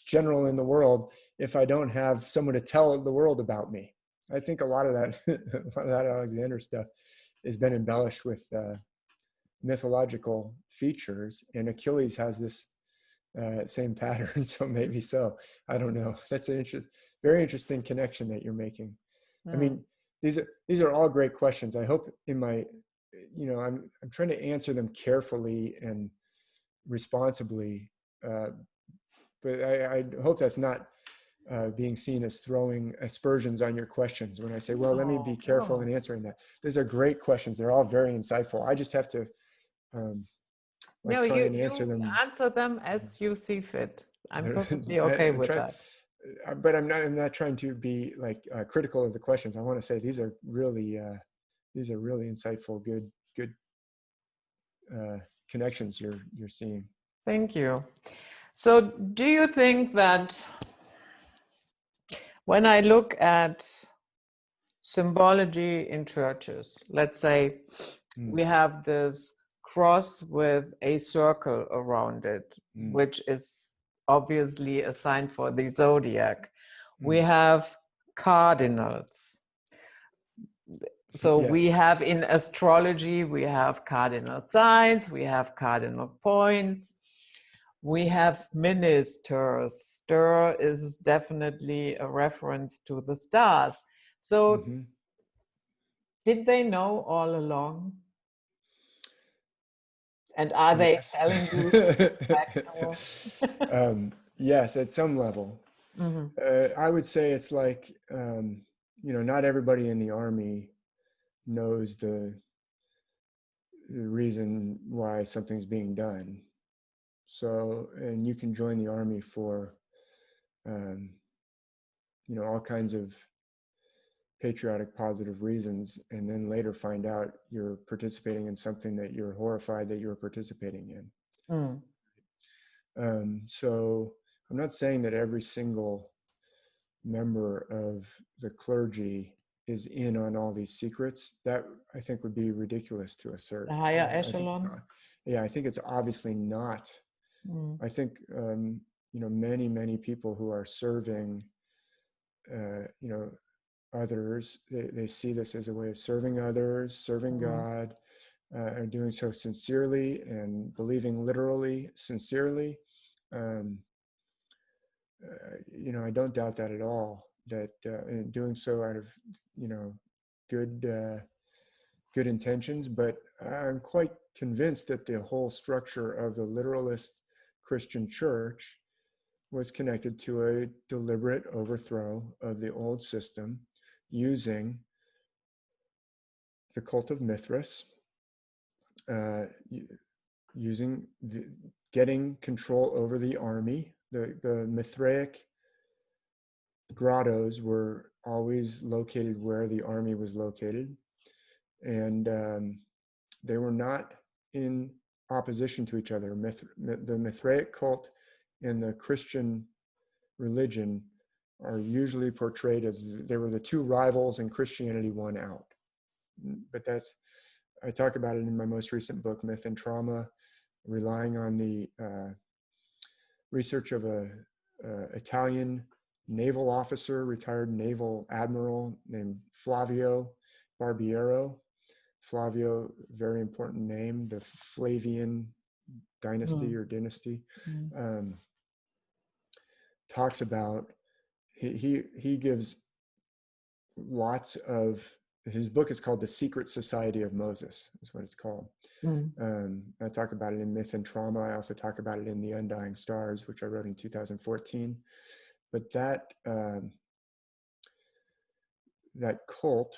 general in the world if I don't have someone to tell the world about me?" I think a lot of that Alexander stuff has been embellished with mythological features, and Achilles has this same pattern. So maybe so. I don't know. That's an very interesting connection that you're making. I mean, these are all great questions. I hope in my I'm trying to answer them carefully and responsibly, but I hope that's not being seen as throwing aspersions on your questions when I say, well, let me be careful in answering that. Those are great questions. They're all very insightful. I just have to like No, try you and answer them. answer them as you see fit. I'm perfectly I, okay I'm with trying, that. but I'm not trying to be like critical of the questions. I want to say these are really insightful, good connections you're seeing. Thank you. So, do you think that when I look at symbology in churches, let's say we have this cross with a circle around it, which is obviously a sign for the zodiac. We have cardinals. So Yes. we have in astrology, we have cardinal signs, we have cardinal points, we have ministers. Stir is definitely a reference to the stars. So did they know all along? And are they Yes. telling you factor? Yes, at some level. I would say it's like, not everybody in the army knows the reason why something's being done. So, and you can join the army for, all kinds of patriotic, positive reasons, and then later find out you're participating in something that you're horrified that you're participating in. So I'm not saying that every single member of the clergy is in on all these secrets. That I think would be ridiculous to assert. The higher I think it's not. echelons? Yeah, I think it's obviously not. I think many people who are serving, others, they see this as a way of serving others, serving God, and doing so sincerely and believing literally sincerely. I don't doubt that at all. That and doing so out of good good intentions, but I'm quite convinced that the whole structure of the literalist Christian church was connected to a deliberate overthrow of the old system using the cult of Mithras, getting control over the army. The Mithraic grottos were always located where the army was located, and they were not in opposition to each other. The Mithraic cult and the Christian religion are usually portrayed as they were the two rivals and Christianity won out. But I talk about it in my most recent book, Myth and Trauma, relying on the research of a Italian naval officer, retired naval admiral named Flavio Barbiero. Flavio, very important name, the Flavian dynasty or dynasty, talks about, he gives lots of, his book is called The Secret Society of Moses, is what it's called. I talk about it in Myth and Trauma. I also talk about it in The Undying Stars, which I wrote in 2014. But that cult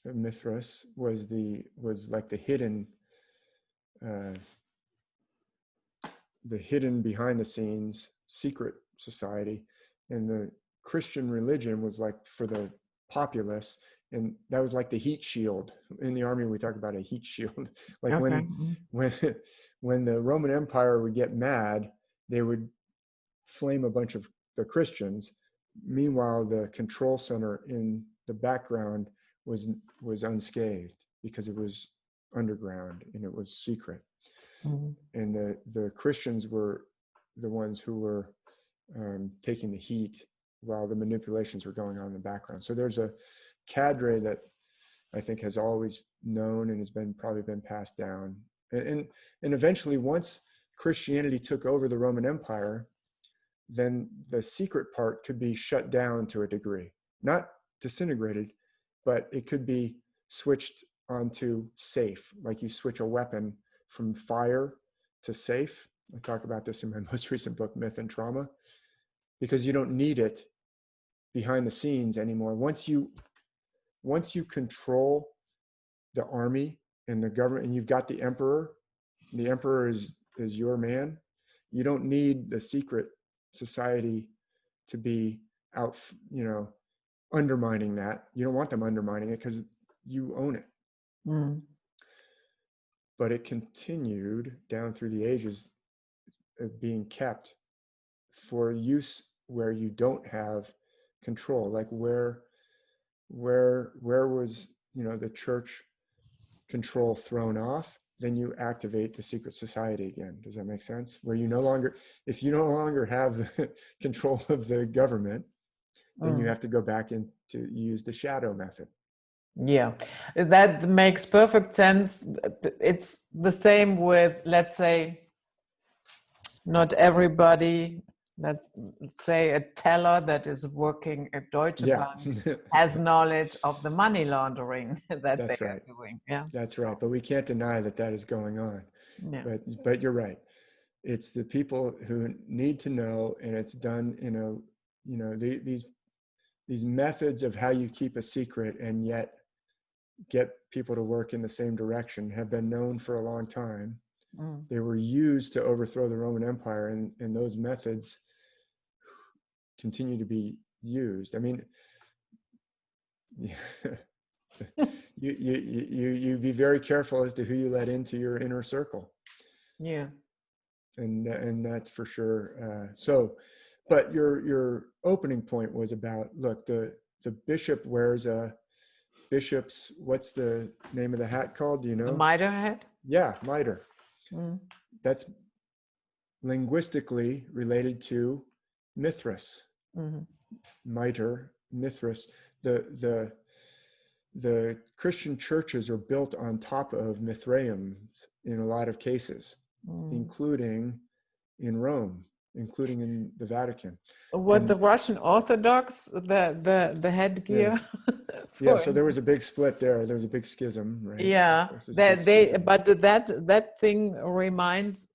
of Mithras was like the hidden behind the scenes secret society, and the Christian religion was like for the populace, and that was like the heat shield. In the army we talk about a heat shield. Like when the Roman Empire would get mad, they would flame a bunch of the Christians. Meanwhile, the control center in the background was unscathed because it was underground and it was secret. And the Christians were the ones who were taking the heat while the manipulations were going on in the background. So there's a cadre that I think has always known and has probably been passed down. And eventually, once Christianity took over the Roman Empire, then the secret part could be shut down to a degree, not disintegrated, but it could be switched onto safe, like you switch a weapon from fire to safe. I talk about this in my most recent book, Myth and Trauma, because you don't need it behind the scenes anymore. Once you control the army and the government, and you've got the emperor. The emperor is your man. You don't need the secret society to be out, undermining that. You don't want them undermining it because you own it. Mm. But it continued down through the ages of being kept for use where you don't have control. Like where was, the church control thrown off, then you activate the secret society again. Does that make sense? Where if you no longer have the control of the government, then you have to go back in to use the shadow method. Yeah, that makes perfect sense. It's the same with, let's say, not everybody, let's say a teller that is working at Deutsche Bank has knowledge of the money laundering that they are doing. Yeah, that's right. But we can't deny that is going on. Yeah. But you're right. It's the people who need to know, and it's done in these methods of how you keep a secret and yet get people to work in the same direction have been known for a long time. They were used to overthrow the Roman Empire, and those methods continue to be used. I mean, you be very careful as to who you let into your inner circle. Yeah. And that's for sure. But your opening point was about, look, the bishop wears a bishop's, what's the name of the hat called? Do you know? The mitre hat? Yeah, mitre. That's linguistically related to Mithras. Mitre, Mithras. The Christian churches are built on top of Mithraeum in a lot of cases, including in Rome, including in the Vatican. The Russian Orthodox, the headgear. Yeah, so there was a big split there. There was a big schism, right? Yeah, that thing reminds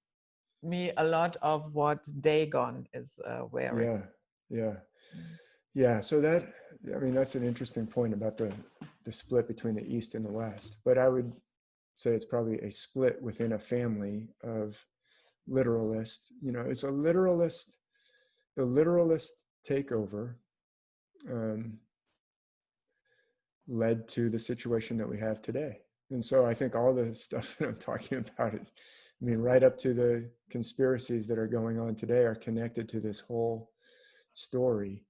me a lot of what Dagon is wearing. Yeah. So that's an interesting point about the split between the East and the West. But I would say it's probably a split within a family of literalists. It's a literalist. The literalist takeover led to the situation that we have today. And so I think all the stuff that I'm talking about, right up to the conspiracies that are going on today are connected to this whole story.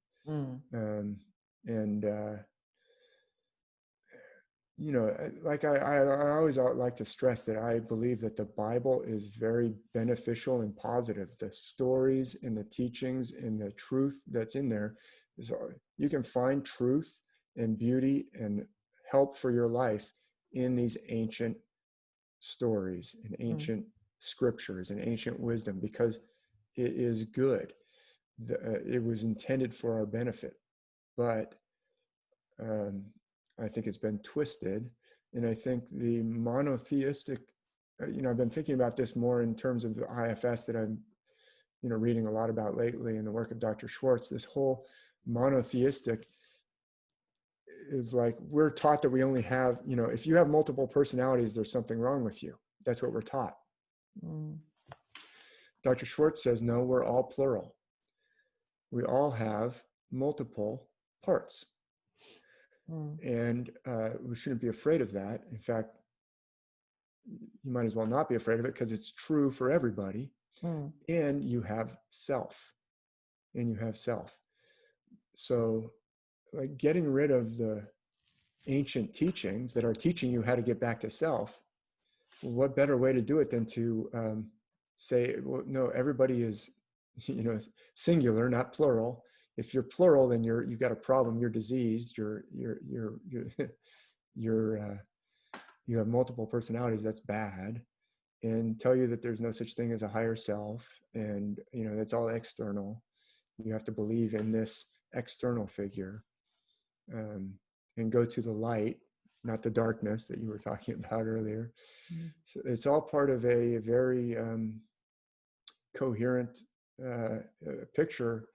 Like I always like to stress that I believe that the Bible is very beneficial and positive. The stories and the teachings and the truth that's in there you can find truth and beauty and help for your life in these ancient stories and ancient scriptures and ancient wisdom, because it is good. It was intended for our benefit, but I think it's been twisted. And I think the monotheistic, I've been thinking about this more in terms of the IFS that I'm, reading a lot about lately in the work of Dr. Schwartz. This whole monotheistic is like, we're taught that we only have, if you have multiple personalities, there's something wrong with you. That's what we're taught. Dr. Schwartz says, no, we're all plural. We all have multiple parts. And we shouldn't be afraid of that. In fact, you might as well not be afraid of it, because it's true for everybody. And you have self. So like getting rid of the ancient teachings that are teaching you how to get back to self, what better way to do it than to say, well, no, everybody is, singular, not plural. If you're plural, then you've got a problem. You're diseased. You have multiple personalities. That's bad. And tell you that there's no such thing as a higher self, and that's all external. You have to believe in this external figure, and go to the light, not the darkness that you were talking about earlier. So it's all part of a very coherent picture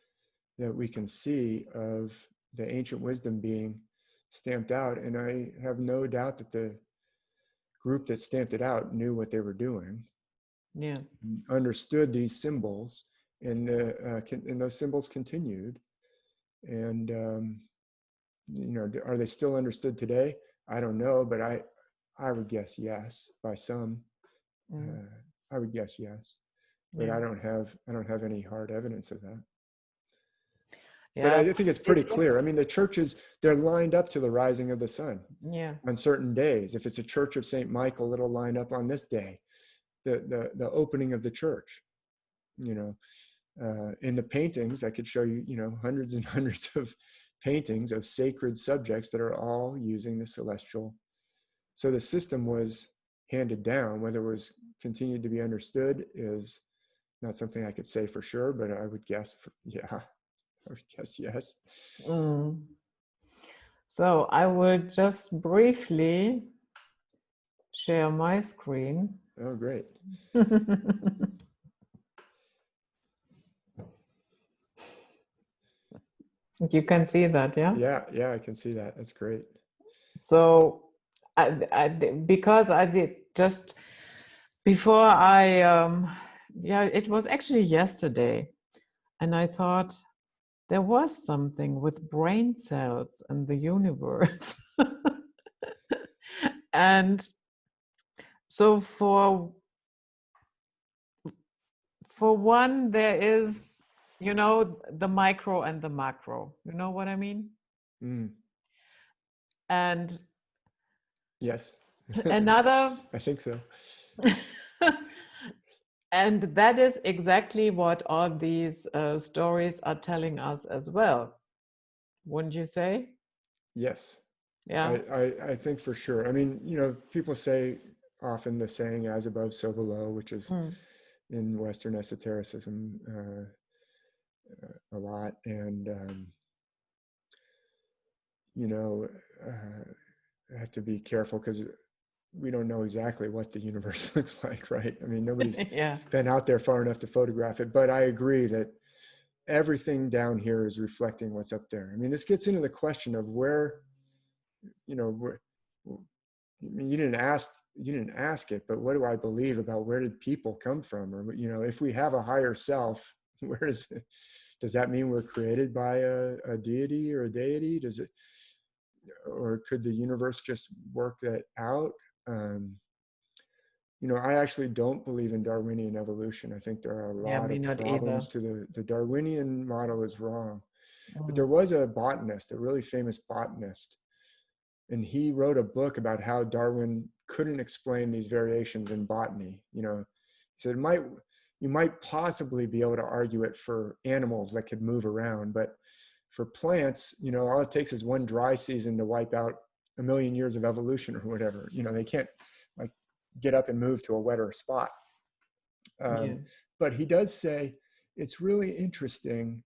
that we can see of the ancient wisdom being stamped out. And I have no doubt that the group that stamped it out knew what they were doing, Yeah. understood these symbols, and those symbols continued. And are they still understood today? I don't know, but I would guess yes by some. Mm. I would guess yes, but Yeah. I don't have any hard evidence of that. But Yeah. I think it's pretty clear. I mean, the churches, they're lined up to the rising of the sun Yeah. on certain days. If it's a church of St. Michael, it'll line up on this day, the opening of the church. In the paintings, I could show you, hundreds and hundreds of paintings of sacred subjects that are all using the celestial. So the system was handed down. Whether it was continued to be understood is not something I could say for sure, but I would guess, I would guess yes. Mm. So I will just briefly share my screen. Oh, great. You can see that, yeah? Yeah, I can see that. That's great. So because I did just before it was actually yesterday, and I thought there was something with brain cells in the universe. And so for one, there is, the micro and the macro. You know what I mean? Mm. And Yes. another, I think so. and that is exactly what all these stories are telling us as well. Wouldn't you say? Yes. Yeah. I think for sure. I mean, people say often the saying "as above, so below," which is Mm. in Western esotericism a lot, and I have to be careful because we don't know exactly what the universe looks like, right? I mean, nobody's Yeah. been out there far enough to photograph it, but I agree that everything down here is reflecting what's up there. I mean, this gets into the question of where, where, I mean, you didn't ask it, but what do I believe about where did people come from? Or, if we have a higher self, does that mean we're created by a deity or a deity? Or could the universe just work that out? I actually don't believe in Darwinian evolution. I think there are a Yeah, lot me of not either. problems to the Darwinian model is wrong. But there Mm. was a botanist, a really famous botanist, and he wrote a book about how Darwin couldn't explain these variations in botany. He said you might possibly be able to argue it for animals that could move around, but for plants, all it takes is one dry season to wipe out a million years of evolution or whatever. They can't like get up and move to a wetter spot. Yeah. But he does say it's really interesting.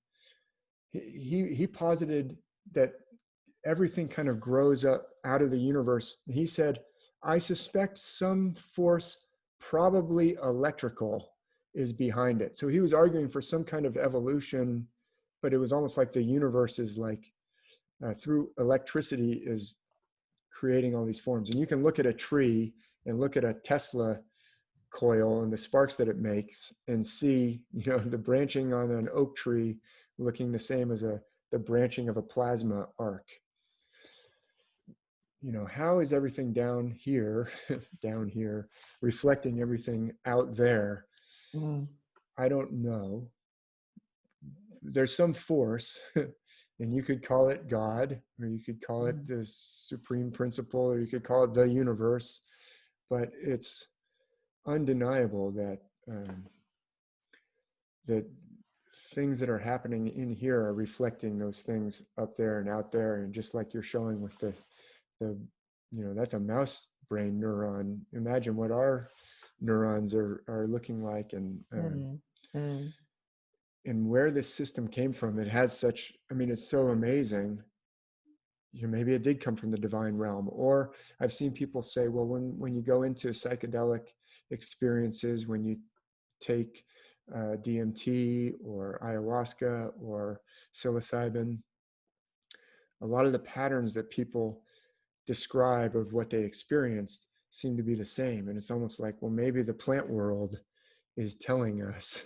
He posited that everything kind of grows up out of the universe. He said, I suspect some force, probably electrical, is behind it. So he was arguing for some kind of evolution, but it was almost like the universe is like through electricity is creating all these forms. And you can look at a tree and look at a Tesla coil and the sparks that it makes and see, the branching on an oak tree looking the same as the branching of a plasma arc. How is everything down here reflecting everything out there? Mm. I don't know. There's some force, and you could call it God, or you could call it the supreme principle, or you could call it the universe, but it's undeniable that that things that are happening in here are reflecting those things up there and out there. And just like you're showing with the that's a mouse brain neuron. Imagine what our neurons are looking like, and and where this system came from. It has such, it's so amazing. Maybe it did come from the divine realm. Or I've seen people say, well, when you go into psychedelic experiences, when you take DMT or ayahuasca or psilocybin, a lot of the patterns that people describe of what they experienced seem to be the same. And it's almost like, well, maybe the plant world is telling us.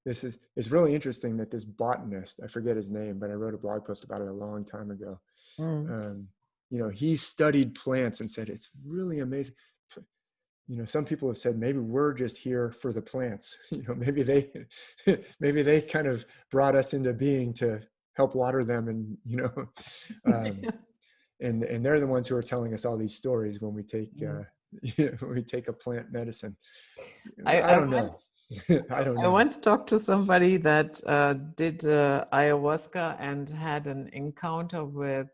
It's really interesting that this botanist, I forget his name, but I wrote a blog post about it a long time ago. Mm. He studied plants and said, it's really amazing. Some people have said, maybe we're just here for the plants. Maybe they kind of brought us into being to help water them. And, and they're the ones who are telling us all these stories when we take, when we take a plant medicine. I don't know. I don't know. I once talked to somebody that did ayahuasca and had an encounter with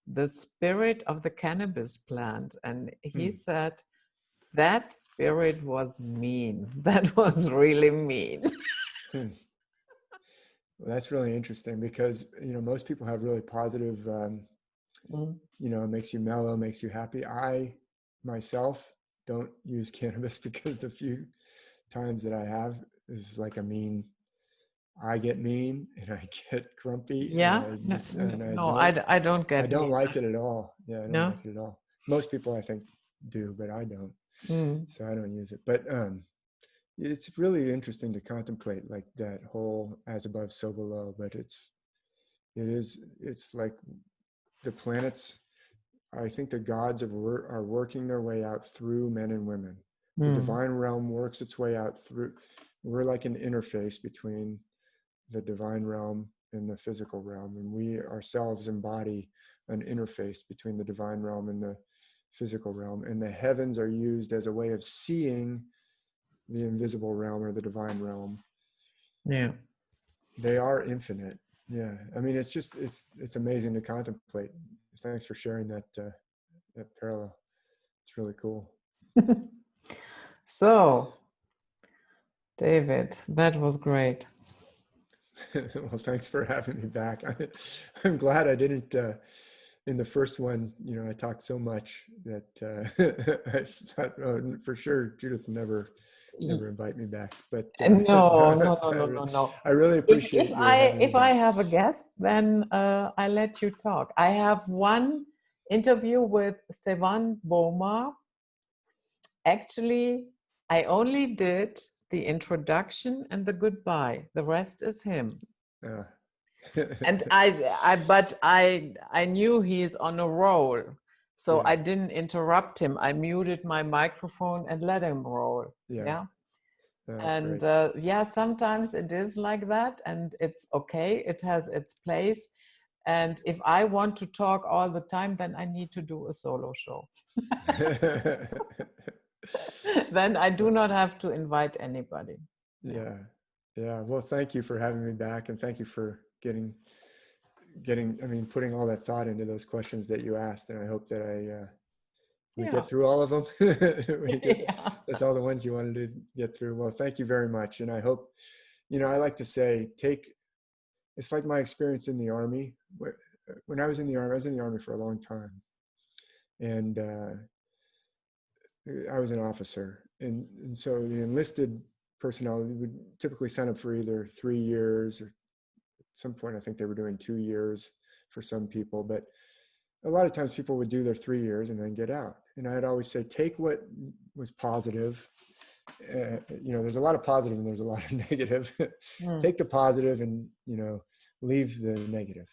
the spirit of the cannabis plant. And he said that spirit was mean. That was really mean. Well, that's really interesting because, most people have really positive, it makes you mellow, makes you happy. I myself don't use cannabis because the few times that I have is like I get mean and I get grumpy. Yeah. I don't get I don't mean. like it at all. Yeah, I don't No? like it at all. Most people I think do, but I don't. So I don't use it. But it's really interesting to contemplate like that whole as above, so below. But it's like the planets. I think the gods are working their way out through men and women. The divine realm works its way out through. We're like an interface between the divine realm and the physical realm, and we ourselves embody an interface between the divine realm and the physical realm. And the heavens are used as a way of seeing the invisible realm or the divine realm. Yeah. They are infinite. Yeah. I mean, it's amazing to contemplate. Thanks for sharing that parallel. It's really cool. So, David, that was great. Well, thanks for having me back. I'm glad I didn't, in the first one, I talked so much that I thought, for sure, Judith never invite me back. But No. I really appreciate your having me If I back. have a guest, then I let you talk. I have one interview with Sevan Boma. Actually, I only did the introduction and the goodbye. The rest is him. And I knew he's on a roll, so I didn't interrupt him. I muted my microphone and let him roll. Yeah. And sometimes it is like that, and it's okay. It has its place. And if I want to talk all the time, then I need to do a solo show. Then I do not have to invite anybody. Yeah. Well, thank you for having me back, and thank you for putting all that thought into those questions that you asked. And I hope that we get through all of them. That's all the ones you wanted to get through. Well, thank you very much. And I hope, I like to say, it's like my experience in the Army. When I was in the Army for a long time. And I was an officer. And so the enlisted personnel would typically sign up for either 3 years, or at some point, I think they were doing 2 years for some people. But a lot of times people would do their 3 years and then get out. And I'd always say, take what was positive. There's a lot of positive and there's a lot of negative. Take the positive and, leave the negative.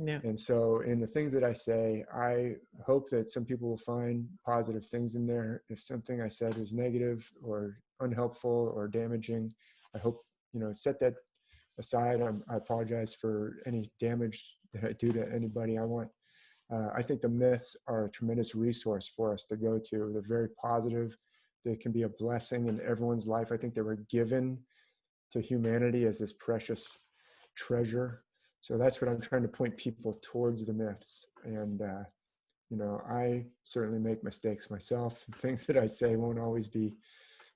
Yeah. And so in the things that I say, I hope that some people will find positive things in there. If something I said was negative or unhelpful or damaging, I hope, set that aside. I apologize for any damage that I do to anybody. I think the myths are a tremendous resource for us to go to. They're very positive. They can be a blessing in everyone's life. I think they were given to humanity as this precious treasure. So that's what I'm trying to point people towards the myths. And, I certainly make mistakes myself. Things that I say won't always be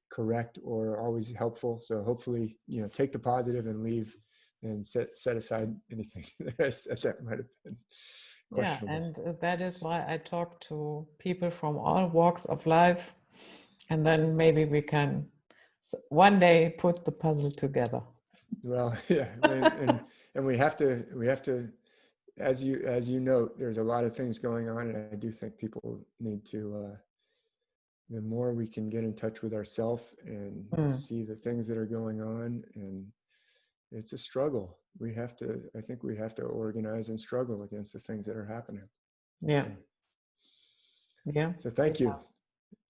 correct or always helpful. So hopefully, take the positive and leave and set aside anything that I said that might have been questionable. And that is why I talk to people from all walks of life. And then maybe we can one day put the puzzle together. Well, yeah, and we have to, as you note, there's a lot of things going on, and I do think people need to the more we can get in touch with ourselves and see the things that are going on. And it's a struggle. I think we have to organize and struggle against the things that are happening. Yeah. Yeah. So thank you.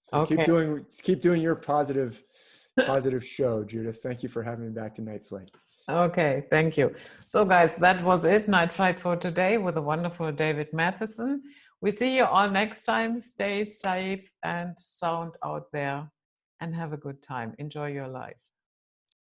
So Okay. keep doing your positive show, Judith. Thank you for having me back to Night Flight. Okay, thank you. So guys, that was it, Night Flight for today with the wonderful David Mathisen. We see you all next time. Stay safe and sound out there and have a good time. Enjoy your life.